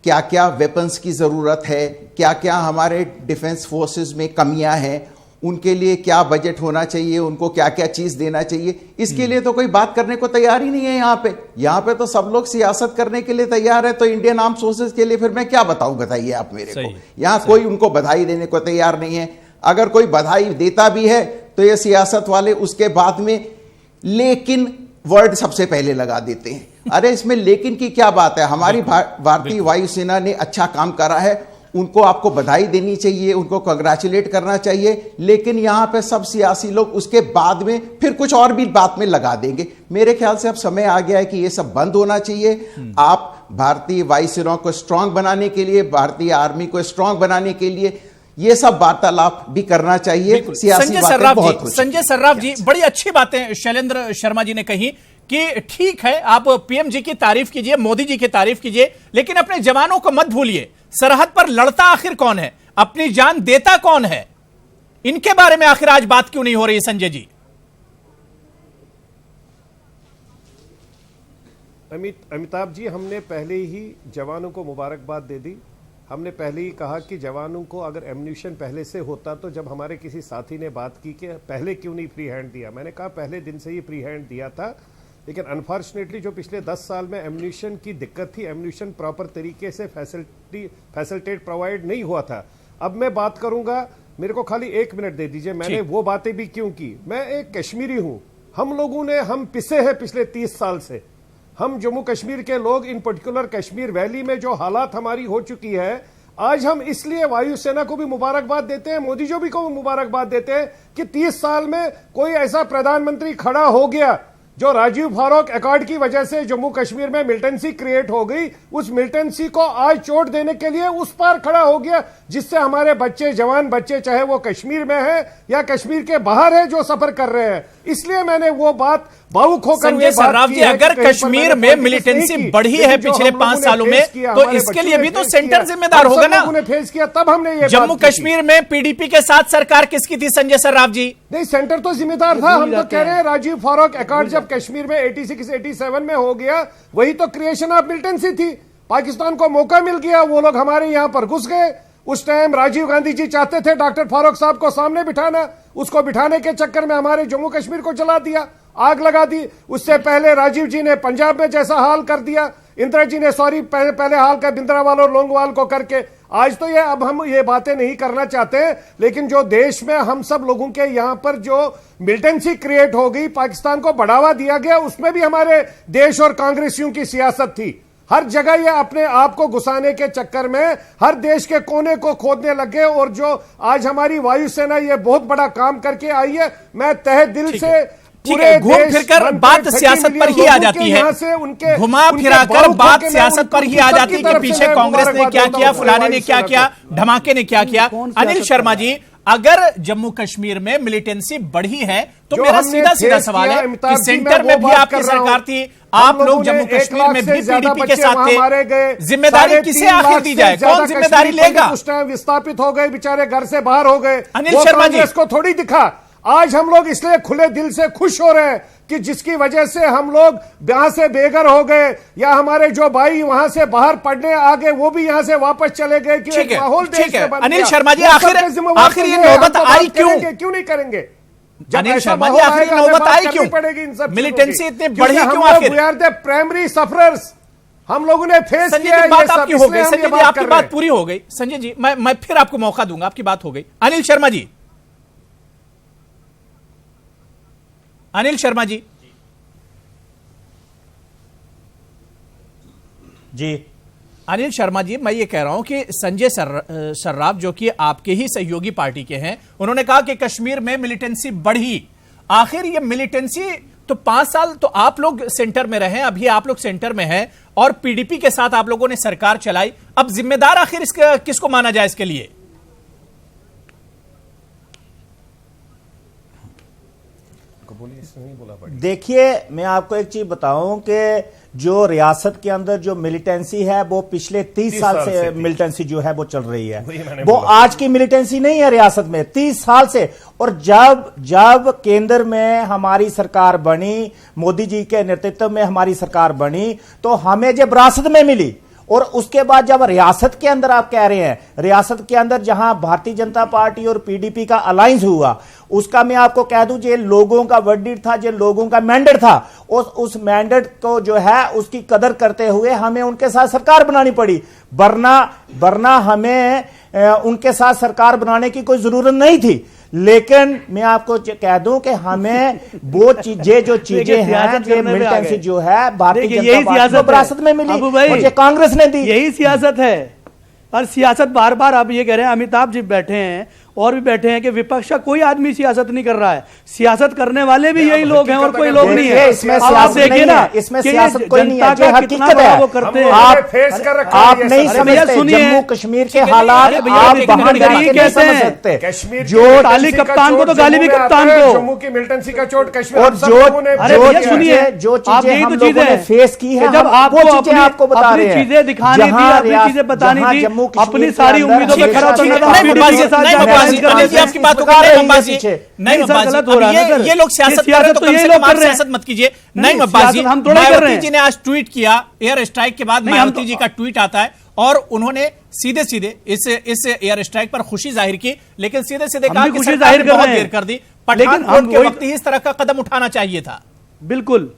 क्या क्या वेपन्स की ज़रूरत है, क्या क्या हमारे डिफेंस फोर्सेस में कमियां हैं, उनके लिए क्या बजट होना चाहिए, उनको क्या क्या चीज़ देना चाहिए, इसके लिए तो कोई बात करने को तैयार ही नहीं है। यहाँ पे तो सब लोग सियासत करने के लिए तैयार है। तो इंडियन आर्म फोर्सेस के लिए फिर मैं क्या बताऊं, बताइए आप मेरे को। यहाँ कोई उनको बधाई देने को तैयार नहीं है। अगर कोई बधाई देता भी है तो ये सियासत वाले उसके बाद में लेकिन वर्ड सबसे पहले लगा देते हैं। अरे इसमें लेकिन की क्या बात है? हमारी भारतीय वायुसेना ने अच्छा काम करा है, उनको आपको बधाई देनी चाहिए, उनको कंग्रेचुलेट करना चाहिए। लेकिन यहां पे सब सियासी लोग उसके बाद में फिर कुछ और भी बात में लगा देंगे। मेरे ख्याल से अब समय आ गया है कि ये सब बंद होना चाहिए। आप भारतीय वायुसेना को स्ट्रांग बनाने के लिए, भारतीय आर्मी को स्ट्रांग बनाने के लिए ये सब वार्तालाप भी करना चाहिए। संजय सर्राफ जी, बड़ी अच्छी बातें शैलेंद्र शर्मा जी ने कही कि ठीक है, आप पीएम जी की तारीफ कीजिए, मोदी जी की तारीफ कीजिए, लेकिन अपने जवानों को मत भूलिए। सरहद पर लड़ता आखिर कौन है, अपनी जान देता कौन है, इनके बारे में आखिर आज बात क्यों नहीं हो रही? संजय जी। अमिताभ जी, हमने पहले ही जवानों को मुबारकबाद दे दी। हमने पहले ही कहा कि जवानों को अगर एम्यूनिशन पहले से होता, तो जब हमारे किसी साथी ने बात की कि पहले क्यों नहीं फ्री हैंड दिया, मैंने कहा पहले दिन से ही फ्री हैंड दिया था, लेकिन अनफॉर्चुनेटली जो पिछले 10 साल में एम्यूनिशन की दिक्कत थी, एम्यूनिशन प्रॉपर तरीके से फैसिलिटेट प्रोवाइड नहीं हुआ था। अब मैं बात करूंगा, मेरे को खाली 1 मिनट दे दीजिए। मैंने वो बातें भी क्यों की, मैं एक कश्मीरी हूं। हम पिसे हैं पिछले 30 साल से। हम जम्मू कश्मीर के लोग, इन पर्टिकुलर कश्मीर वैली में जो हालात हमारी हो चुकी है, आज हम इसलिए वायुसेना को भी मुबारकबाद देते हैं, मोदी जी को भी मुबारकबाद देते हैं कि 30 साल में कोई ऐसा प्रधानमंत्री खड़ा हो गया जो राजीव फारूक अकॉर्ड की वजह से जम्मू कश्मीर में मिलिटेंसी क्रिएट हो गई, उस मिलिटेंसी को आज चोट देने के लिए उस पार खड़ा हो गया, जिससे हमारे बच्चे, जवान बच्चे, चाहे वो कश्मीर में है या कश्मीर के बाहर है, जो सफर कर रहे हैं। इसलिए मैंने वो बात भावुक होकर संजय सर्राफ जी, अगर कश्मीर में मिलिटेंसी बढ़ी है पिछले 5 सालों में, तो इसके लिए भी तो सेंटर जिम्मेदार होगा ना। फेस किया, तब हमने ये जम्मू कश्मीर में पीडीपी के साथ सरकार किसकी थी संजय सर्राफ जी? नहीं, सेंटर तो जिम्मेदार था। हम तो कह रहे हैं राजीव फारूक अकॉर्ड जब कश्मीर में 86-87 में हो गया, वही तो क्रिएशन ऑफ मिलिटेंसी थी। पाकिस्तान को मौका मिल गया, वो लोग हमारे यहां पर घुस गए। उस टाइम राजीव गांधी जी चाहते थे डॉक्टर फारूक साहब को सामने बिठाना, उसको बिठाने के चक्कर में हमारे जम्मू कश्मीर को जला दिया, आग लगा दी। उससे पहले राजीव जी ने पंजाब में जैसा हाल कर दिया, इंदिरा जी ने पहले हाल कर बिंद्रावाल और लोंगवाल को करके। आज तो ये, अब हम ये बातें नहीं करना चाहते, लेकिन जो देश में हम सब लोगों के यहां पर जो मिलिटेंसी क्रिएट हो गई, पाकिस्तान को बढ़ावा दिया गया, उसमें भी हमारे देश और कांग्रेसियों की सियासत थी। हर जगह ये अपने आप को घुसाने के चक्कर में हर देश के कोने को खोदने लगे, और जो आज हमारी वायुसेना ये बहुत बड़ा काम करके आई है, मैं तहे दिल से घूम फिरकर बात सियासत पर ही आ जाती है, घुमा फिराकर बात सियासत पर ही आ जाती है कि पीछे कांग्रेस ने क्या किया, फलाने ने क्या किया, धमाके ने क्या किया। अनिल शर्मा जी, अगर जम्मू कश्मीर में मिलिटेंसी बढ़ी है, तो मेरा सीधा सवाल है कि सेंटर में भी आपकी सरकार थी, आप लोग जम्मू कश्मीर में भी पीडीपी के साथ थे, जिम्मेदारी किसे आखिर दी जाए, कौन जिम्मेदारी लेगा? उस टाइम विस्थापित हो गए, बेचारे घर से बाहर हो गए। अनिल शर्मा जी, इसको थोड़ी दिखा। आज हम लोग इसलिए खुले दिल से खुश हो रहे हैं कि जिसकी वजह से हम लोग यहां से बेघर हो गए, या हमारे जो भाई वहां से बाहर पढ़ने आ गए, वो भी यहां से वापस चले गए कि एक माहौल देश में बन गया। अनिल शर्मा जी, आखिर ये नौबत आई क्यों? क्यों नहीं करेंगे? अनिल शर्मा जी, आखिर नौबत आई क्यों? मिलिटेंसी इतनी बढ़ी क्यों आखिर? We are the primary sufferers. हम लोगों ने फेस संजय किया जी, है बात ये सब, आपकी हो इसलिए गई। हम संजय ये जी, आपकी कर रहे बात हैं। पूरी हो गई। संजय जी, मैं फिर आपको मौका दूंगा, आपकी बात हो गई। अनिल शर्मा जी, अनिल शर्मा जी जी। अनिल शर्मा जी, मैं ये कह रहा हूं कि संजय सर्राफ जो कि आपके ही सहयोगी पार्टी के हैं, उन्होंने कहा कि कश्मीर में मिलिटेंसी बढ़ी। आखिर ये मिलिटेंसी तो 5 साल तो आप लोग सेंटर में रहे, अभी आप लोग सेंटर में हैं और पीडीपी के साथ आप लोगों ने सरकार चलाई। अब जिम्मेदार आखिर इसका किसको माना जाए इसके लिए? देखिए, मैं आपको एक चीज बताऊं कि जो रियासत के अंदर जो मिलिटेंसी है वो पिछले 30 साल से मिलिटेंसी जो है वो चल रही है। वो आज की मिलिटेंसी नहीं है रियासत में, 30 साल से। और जब केंद्र में हमारी सरकार बनी, मोदी जी के नेतृत्व में हमारी सरकार बनी, तो हमें जब विरासत में मिली, और उसके बाद जब रियासत के अंदर आप कह रहे हैं, रियासत के अंदर जहां भारतीय जनता पार्टी और पीडीपी का अलायंस हुआ, उसका मैं आपको कह दूं, जो लोगों का वर्डिक्ट था, जो लोगों का मैंडेट था, उस मैंडेट को जो है उसकी कदर करते हुए हमें उनके साथ सरकार बनानी पड़ी। वरना हमें उनके साथ सरकार बनाने की कोई जरूरत नहीं थी। लेकिन मैं आपको कह दूं कि हमें वो चीजें जो चीजें हैं, ये मिलिटेंसी जो है भारतीय जनता पार्टी को विरासत में मिली, मुझे कांग्रेस ने दी। यही सियासत है। और सियासत बार बार आप ये कह रहे हैं, अमिताभ जी बैठे हैं और भी बैठे हैं कि विपक्ष का कोई आदमी सियासत नहीं कर रहा है। सियासत करने वाले भी यही लोग हैं और कोई लोग नहीं है। इसमें सियासत नहीं है, इसमें सियासत कोई नहीं है, जो हकीकत है वो करते हैं। आप नहीं समझते जम्मू कश्मीर के हालात, आप बाहर जाके नहीं समझ सकते। जो ताली कप्तान को तो गाली भी कप्तान को, जम्मू की मिलिटेंसी का चोट कश्मीर, और जो चीजें हम लोगों ने फेस की है, जब वो चीजें आपको बता रहे हैं, चीजें दिखानी थी, अपनी चीजें बतानी थी, अपनी सारी उम्मीदों पे खड़ा उतरना था। आपकी बात नहीं, गलत हो रहा है। ये लोग सियासत कर रहे हैं तो कम से कम सियासत मत कीजिए। नहीं मब्बाजी, हम थोड़ा कर रहे हैं। जी ने आज ट्वीट किया, एयर स्ट्राइक के बाद मायावती जी का ट्वीट आता है और उन्होंने सीधे सीधे इस एयर स्ट्राइक पर खुशी जाहिर की, लेकिन सीधे सीधे कहा कि सरकार ने बहुत देर कर दी, पठानकोट के वक्त ही इस तरह का कदम उठाना चाहिए था। बिल्कुल,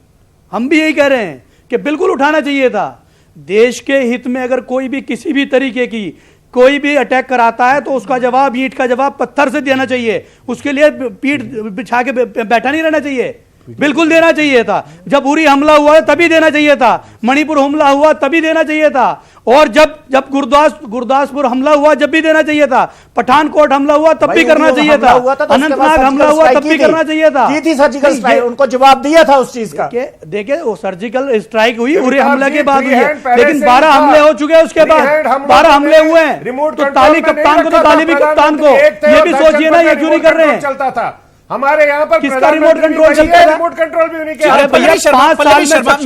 हम भी यही कह रहे हैं कि बिल्कुल उठाना चाहिए था। देश के हित में अगर कोई भी किसी भी तरीके की कोई भी अटैक कराता है तो उसका जवाब, ईंट का जवाब पत्थर से देना चाहिए। उसके लिए पीठ बिछा के बैठा नहीं रहना चाहिए, बिल्कुल देना चाहिए था। जब उरी हमला हुआ तभी देना चाहिए था, मणिपुर हमला हुआ तभी देना चाहिए था, और जब गुरदासपुर हमला हुआ जब भी देना चाहिए था, पठानकोट हमला हुआ तब भी करना चाहिए था, अनंतनाग हमला हुआ तब भी करना चाहिए था। की थी सर्जिकल स्ट्राइक, उनको जवाब दिया था उस चीज का। देखिए वो सर्जिकल स्ट्राइक हुई उरी हमले के बाद हुई है, लेकिन 12 हमले हो चुके हैं उसके बाद, 12 हमले हुए हैं। तो ताली कप्तान को तो ताली भी कप्तान को, ये भी सोचिए ना, ये क्यों नहीं कर रहे हैं। चलता था हमारे यहाँ पर, किसका रिमोट कंट्रोल चलता है? रिमोट कंट्रोल भी उन्हीं के। अरे भैया, 5 साल में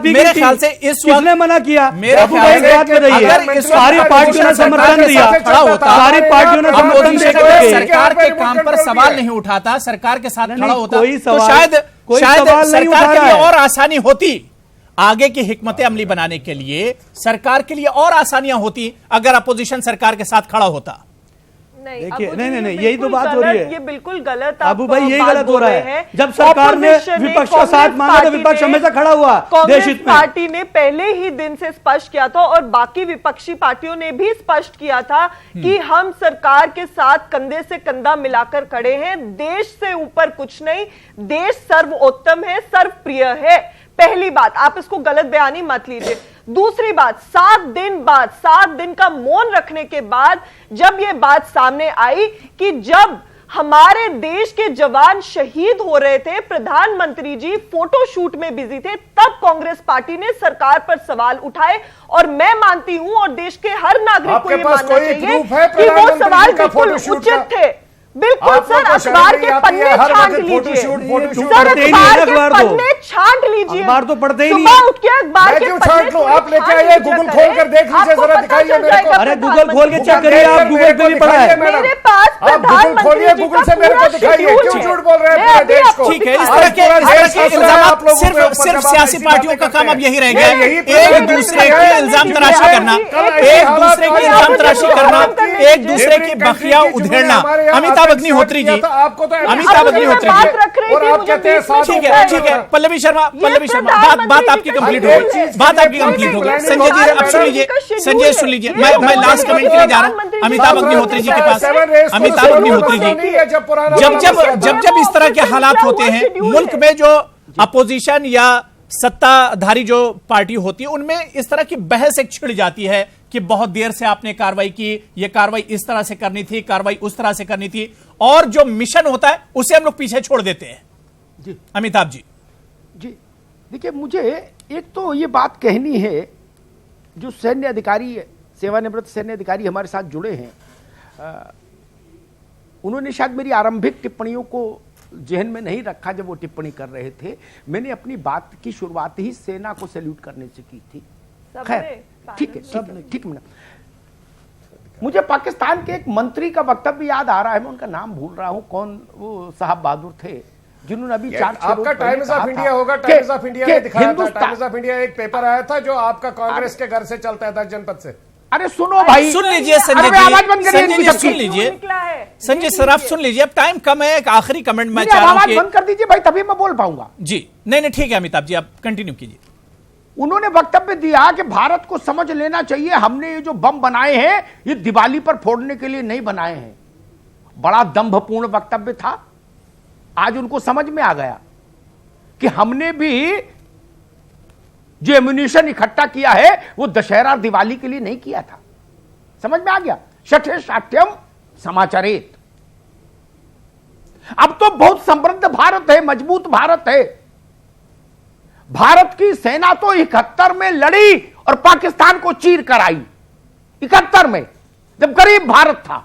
मेरे ख्याल से इस वक्त किसने मना किया? मेरे ख्याल से अगर सारी पार्टियों ने समर्थन दिया, सारी पार्टियों ने समर्थन दिया, सरकार के काम पर सवाल नहीं उठाता, सरकार के साथ खड़ा होता, कोई तो शायद सरकार के लिए और आसानी होती, आगे की हिकमतें अमली बनाने के लिए सरकार के लिए और आसानियां होती अगर अपोजिशन सरकार के साथ खड़ा होता। देखिए, नहीं, यही तो बात हो रही है। ये बिल्कुल गलत, अबू भाई यही गलत हो रहा है। जब सरकार ने विपक्ष का साथ मांगा तो विपक्ष हमेशा खड़ा हुआ। कांग्रेस पार्टी ने पहले ही दिन से स्पष्ट किया था और बाकी विपक्षी पार्टियों ने भी स्पष्ट किया था कि हम सरकार के साथ कंधे से कंधा मिलाकर खड़े हैं। देश से ऊपर कुछ नहीं, देश सर्वोत्तम है, सर्वप्रिय है। पहली बात, आप इसको गलत बयानी मत लीजिए। दूसरी बात, 7 दिन का मौन रखने के बाद जब यह बात सामने आई कि जब हमारे देश के जवान शहीद हो रहे थे, प्रधानमंत्री जी फोटोशूट में बिजी थे, तब कांग्रेस पार्टी ने सरकार पर सवाल उठाए। और मैं मानती हूं और देश के हर नागरिक को यह मानना चाहिए कि वो सवाल बिल्कुल उचित थे। बिल्कुल सर, अखबार के पन्ने छांट लीजिए, सर अखबार के पन्ने छांट लीजिए, अखबार तो पढ़ते ही नहीं। सुबह उठ के अखबार के पन्ने आप लेके आइए, गूगल खोल कर देख लीजिए, जरा दिखाइए मेरे को। अरे गूगल खोल के चेक करिए, आप गूगल पे भी पढ़ा है। मेरे पास प्रधानमंत्री जी गूगल से मेरे को दिखाइए, क्यों झूठ बोल रहे हैं पूरे देश को। ठीक है, इस तरह के इल्जाम सिर्फ सियासी पार्टियों का काम अब यही रह गया, एक दूसरे की इल्जाम तराशी करना, एक दूसरे की इल्जाम तराशी करना, एक दूसरे की बखिया उधेड़ना। अमिताभ अमिताभ अग्निहोत्री जी, आपको तो अमिताभ अग्निहोत्री जी, और आप कहते हैं ठीक है पल्लवी शर्मा, बात आपकी कंप्लीट हो गई, बात आपकी कंप्लीट हो गई। संजय जी अब सुन लीजिए, संजय सुन लीजिए, मैं लास्ट कमेंट के लिए जा रहा हूं अमिताभ अग्निहोत्री जी के पास। अमिताभ अग्निहोत्री जी, जब इस तरह के हालात होते हैं मुल्क में, जो अपोजिशन या सत्ताधारी जो पार्टी होती है उनमें इस तरह की बहस एक छिड़ जाती है कि बहुत देर से आपने कार्रवाई की, ये कार्रवाई इस तरह से करनी थी, कार्रवाई उस तरह से करनी थी, और जो मिशन होता है उसे हम लोग पीछे छोड़ देते हैं। जी अमिताभ जी, जी देखिए, मुझे एक तो ये बात कहनी है, जो सैन्य अधिकारी, सेवानिवृत्त सैन्य अधिकारी हमारे साथ जुड़े हैं, उन्होंने शायद मेरी आरंभिक टिप्पणियों को जहन में नहीं रखा जब वो टिप्पणी कर रहे थे। मैंने अपनी बात की शुरुआत ही सेना को सैल्यूट करने से की थी। खैर ठीक है, ठीक है। मुझे पाकिस्तान के एक मंत्री का वक्तव्य याद आ रहा है, मैं उनका नाम भूल रहा हूं, कौन वो साहब बहादुर थे जिन्होंने अभी 4-6 आपका टाइम्स ऑफ इंडिया होगा, टाइम्स ऑफ इंडिया ने दिखाया था, टाइम्स ऑफ इंडिया एक पेपर आया था जो आपका कांग्रेस के घर से चलता है 10 जनपद से। अरे सुनो भाई, सुन लीजिए संजय जी, आवाज बंद करिए, सुन लीजिए संजय सर, आप सुन लीजिए, अब टाइम कम है। एक आखिरी कमेंट मैं चाह रहा हूं कि आवाज बंद कर दीजिए भाई, तभी मैं बोल पाऊंगा। जी नहीं ठीक है अमिताभ जी, आप कंटिन्यू कीजिए। उन्होंने वक्तव्य दिया कि भारत को समझ लेना चाहिए, हमने ये जो बम बनाए हैं ये दिवाली पर फोड़ने के लिए नहीं बनाए हैं। बड़ा दंभपूर्ण वक्तव्य था। आज उनको समझ में आ गया कि हमने भी जो एम्यूनिशन इकट्ठा किया है वो दशहरा दिवाली के लिए नहीं किया था। समझ में आ गया। शठे शाठ्यम समाचारेत। अब तो बहुत समृद्ध भारत है, मजबूत भारत है। भारत की सेना तो 71 में लड़ी और पाकिस्तान को चीर कर आई। 71 में जब गरीब भारत था,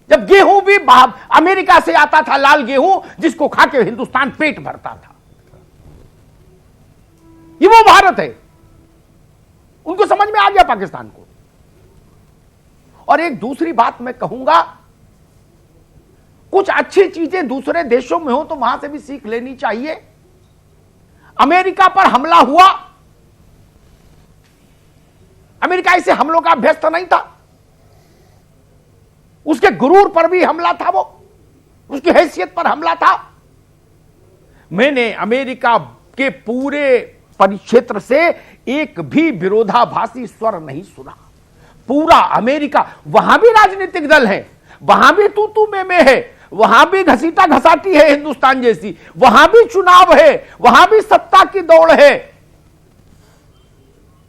जब गेहूं भी अमेरिका से आता था, लाल गेहूं जिसको खा के हिंदुस्तान पेट भरता था। ये वो भारत है। उनको समझ में आ गया पाकिस्तान को। और एक दूसरी बात मैं कहूंगा, कुछ अच्छी चीजें दूसरे देशों में हो तो वहां से भी सीख लेनी चाहिए। अमेरिका पर हमला हुआ, अमेरिका ऐसे हमलों का अभ्यस्त नहीं था। उसके गुरूर पर भी हमला था, वो उसकी हैसियत पर हमला था। मैंने अमेरिका के पूरे परिक्षेत्र से एक भी विरोधाभासी स्वर नहीं सुना। पूरा अमेरिका, वहां भी राजनीतिक दल है, वहां भी तू में है, वहां भी घसीटा घसाटी है हिंदुस्तान जैसी, वहां भी चुनाव है, वहां भी सत्ता की दौड़ है,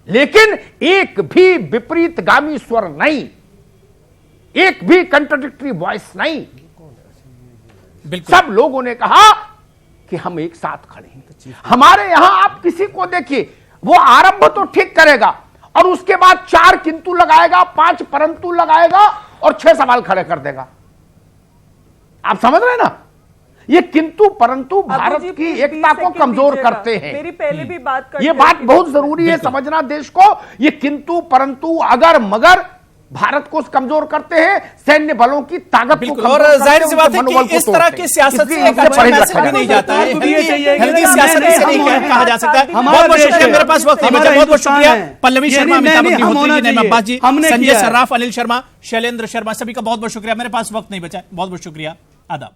लेकिन एक भी विपरीतगामी स्वर नहीं, एक भी कंट्राडिक्टरी वॉइस नहीं। सब लोगों ने कहा कि हम एक साथ खड़े हैं। हमारे यहां आप किसी को देखिए, वो आरंभ तो ठीक करेगा और उसके बाद 4 किंतु लगाएगा, 5 परंतु लगाएगा और 6 सवाल खड़े कर देगा। आप समझ रहे हैं ना? ये किंतु परंतु भारत की एकता को कमजोर करते हैं। मेरी पहले भी बात ये बात बहुत जरूरी है समझना देश को। ये किंतु परंतु अगर मगर भारत को कमजोर करते हैं, सैन्य बलों की ताकत को कमजोर और जाहिर सी बात है कि इस तरह की सियासत से एक अच्छा मैसेज भी नहीं जाता है। हेल्दी सियासत से नहीं कहा जा सकता। बहुत बहुत शुक्रिया, मेरे पास वक्त नहीं बचा। बहुत बहुत शुक्रिया पल्लवी शर्मा, अमिताभ अग्निहोत्री जी, नईम अब्बास जी, संजय सर्राफ, अनिल शर्मा, शैलेंद्र शर्मा, सभी का बहुत बहुत शुक्रिया। मेरे पास वक्त नहीं बचा। बहुत बहुत शुक्रिया। आदाब।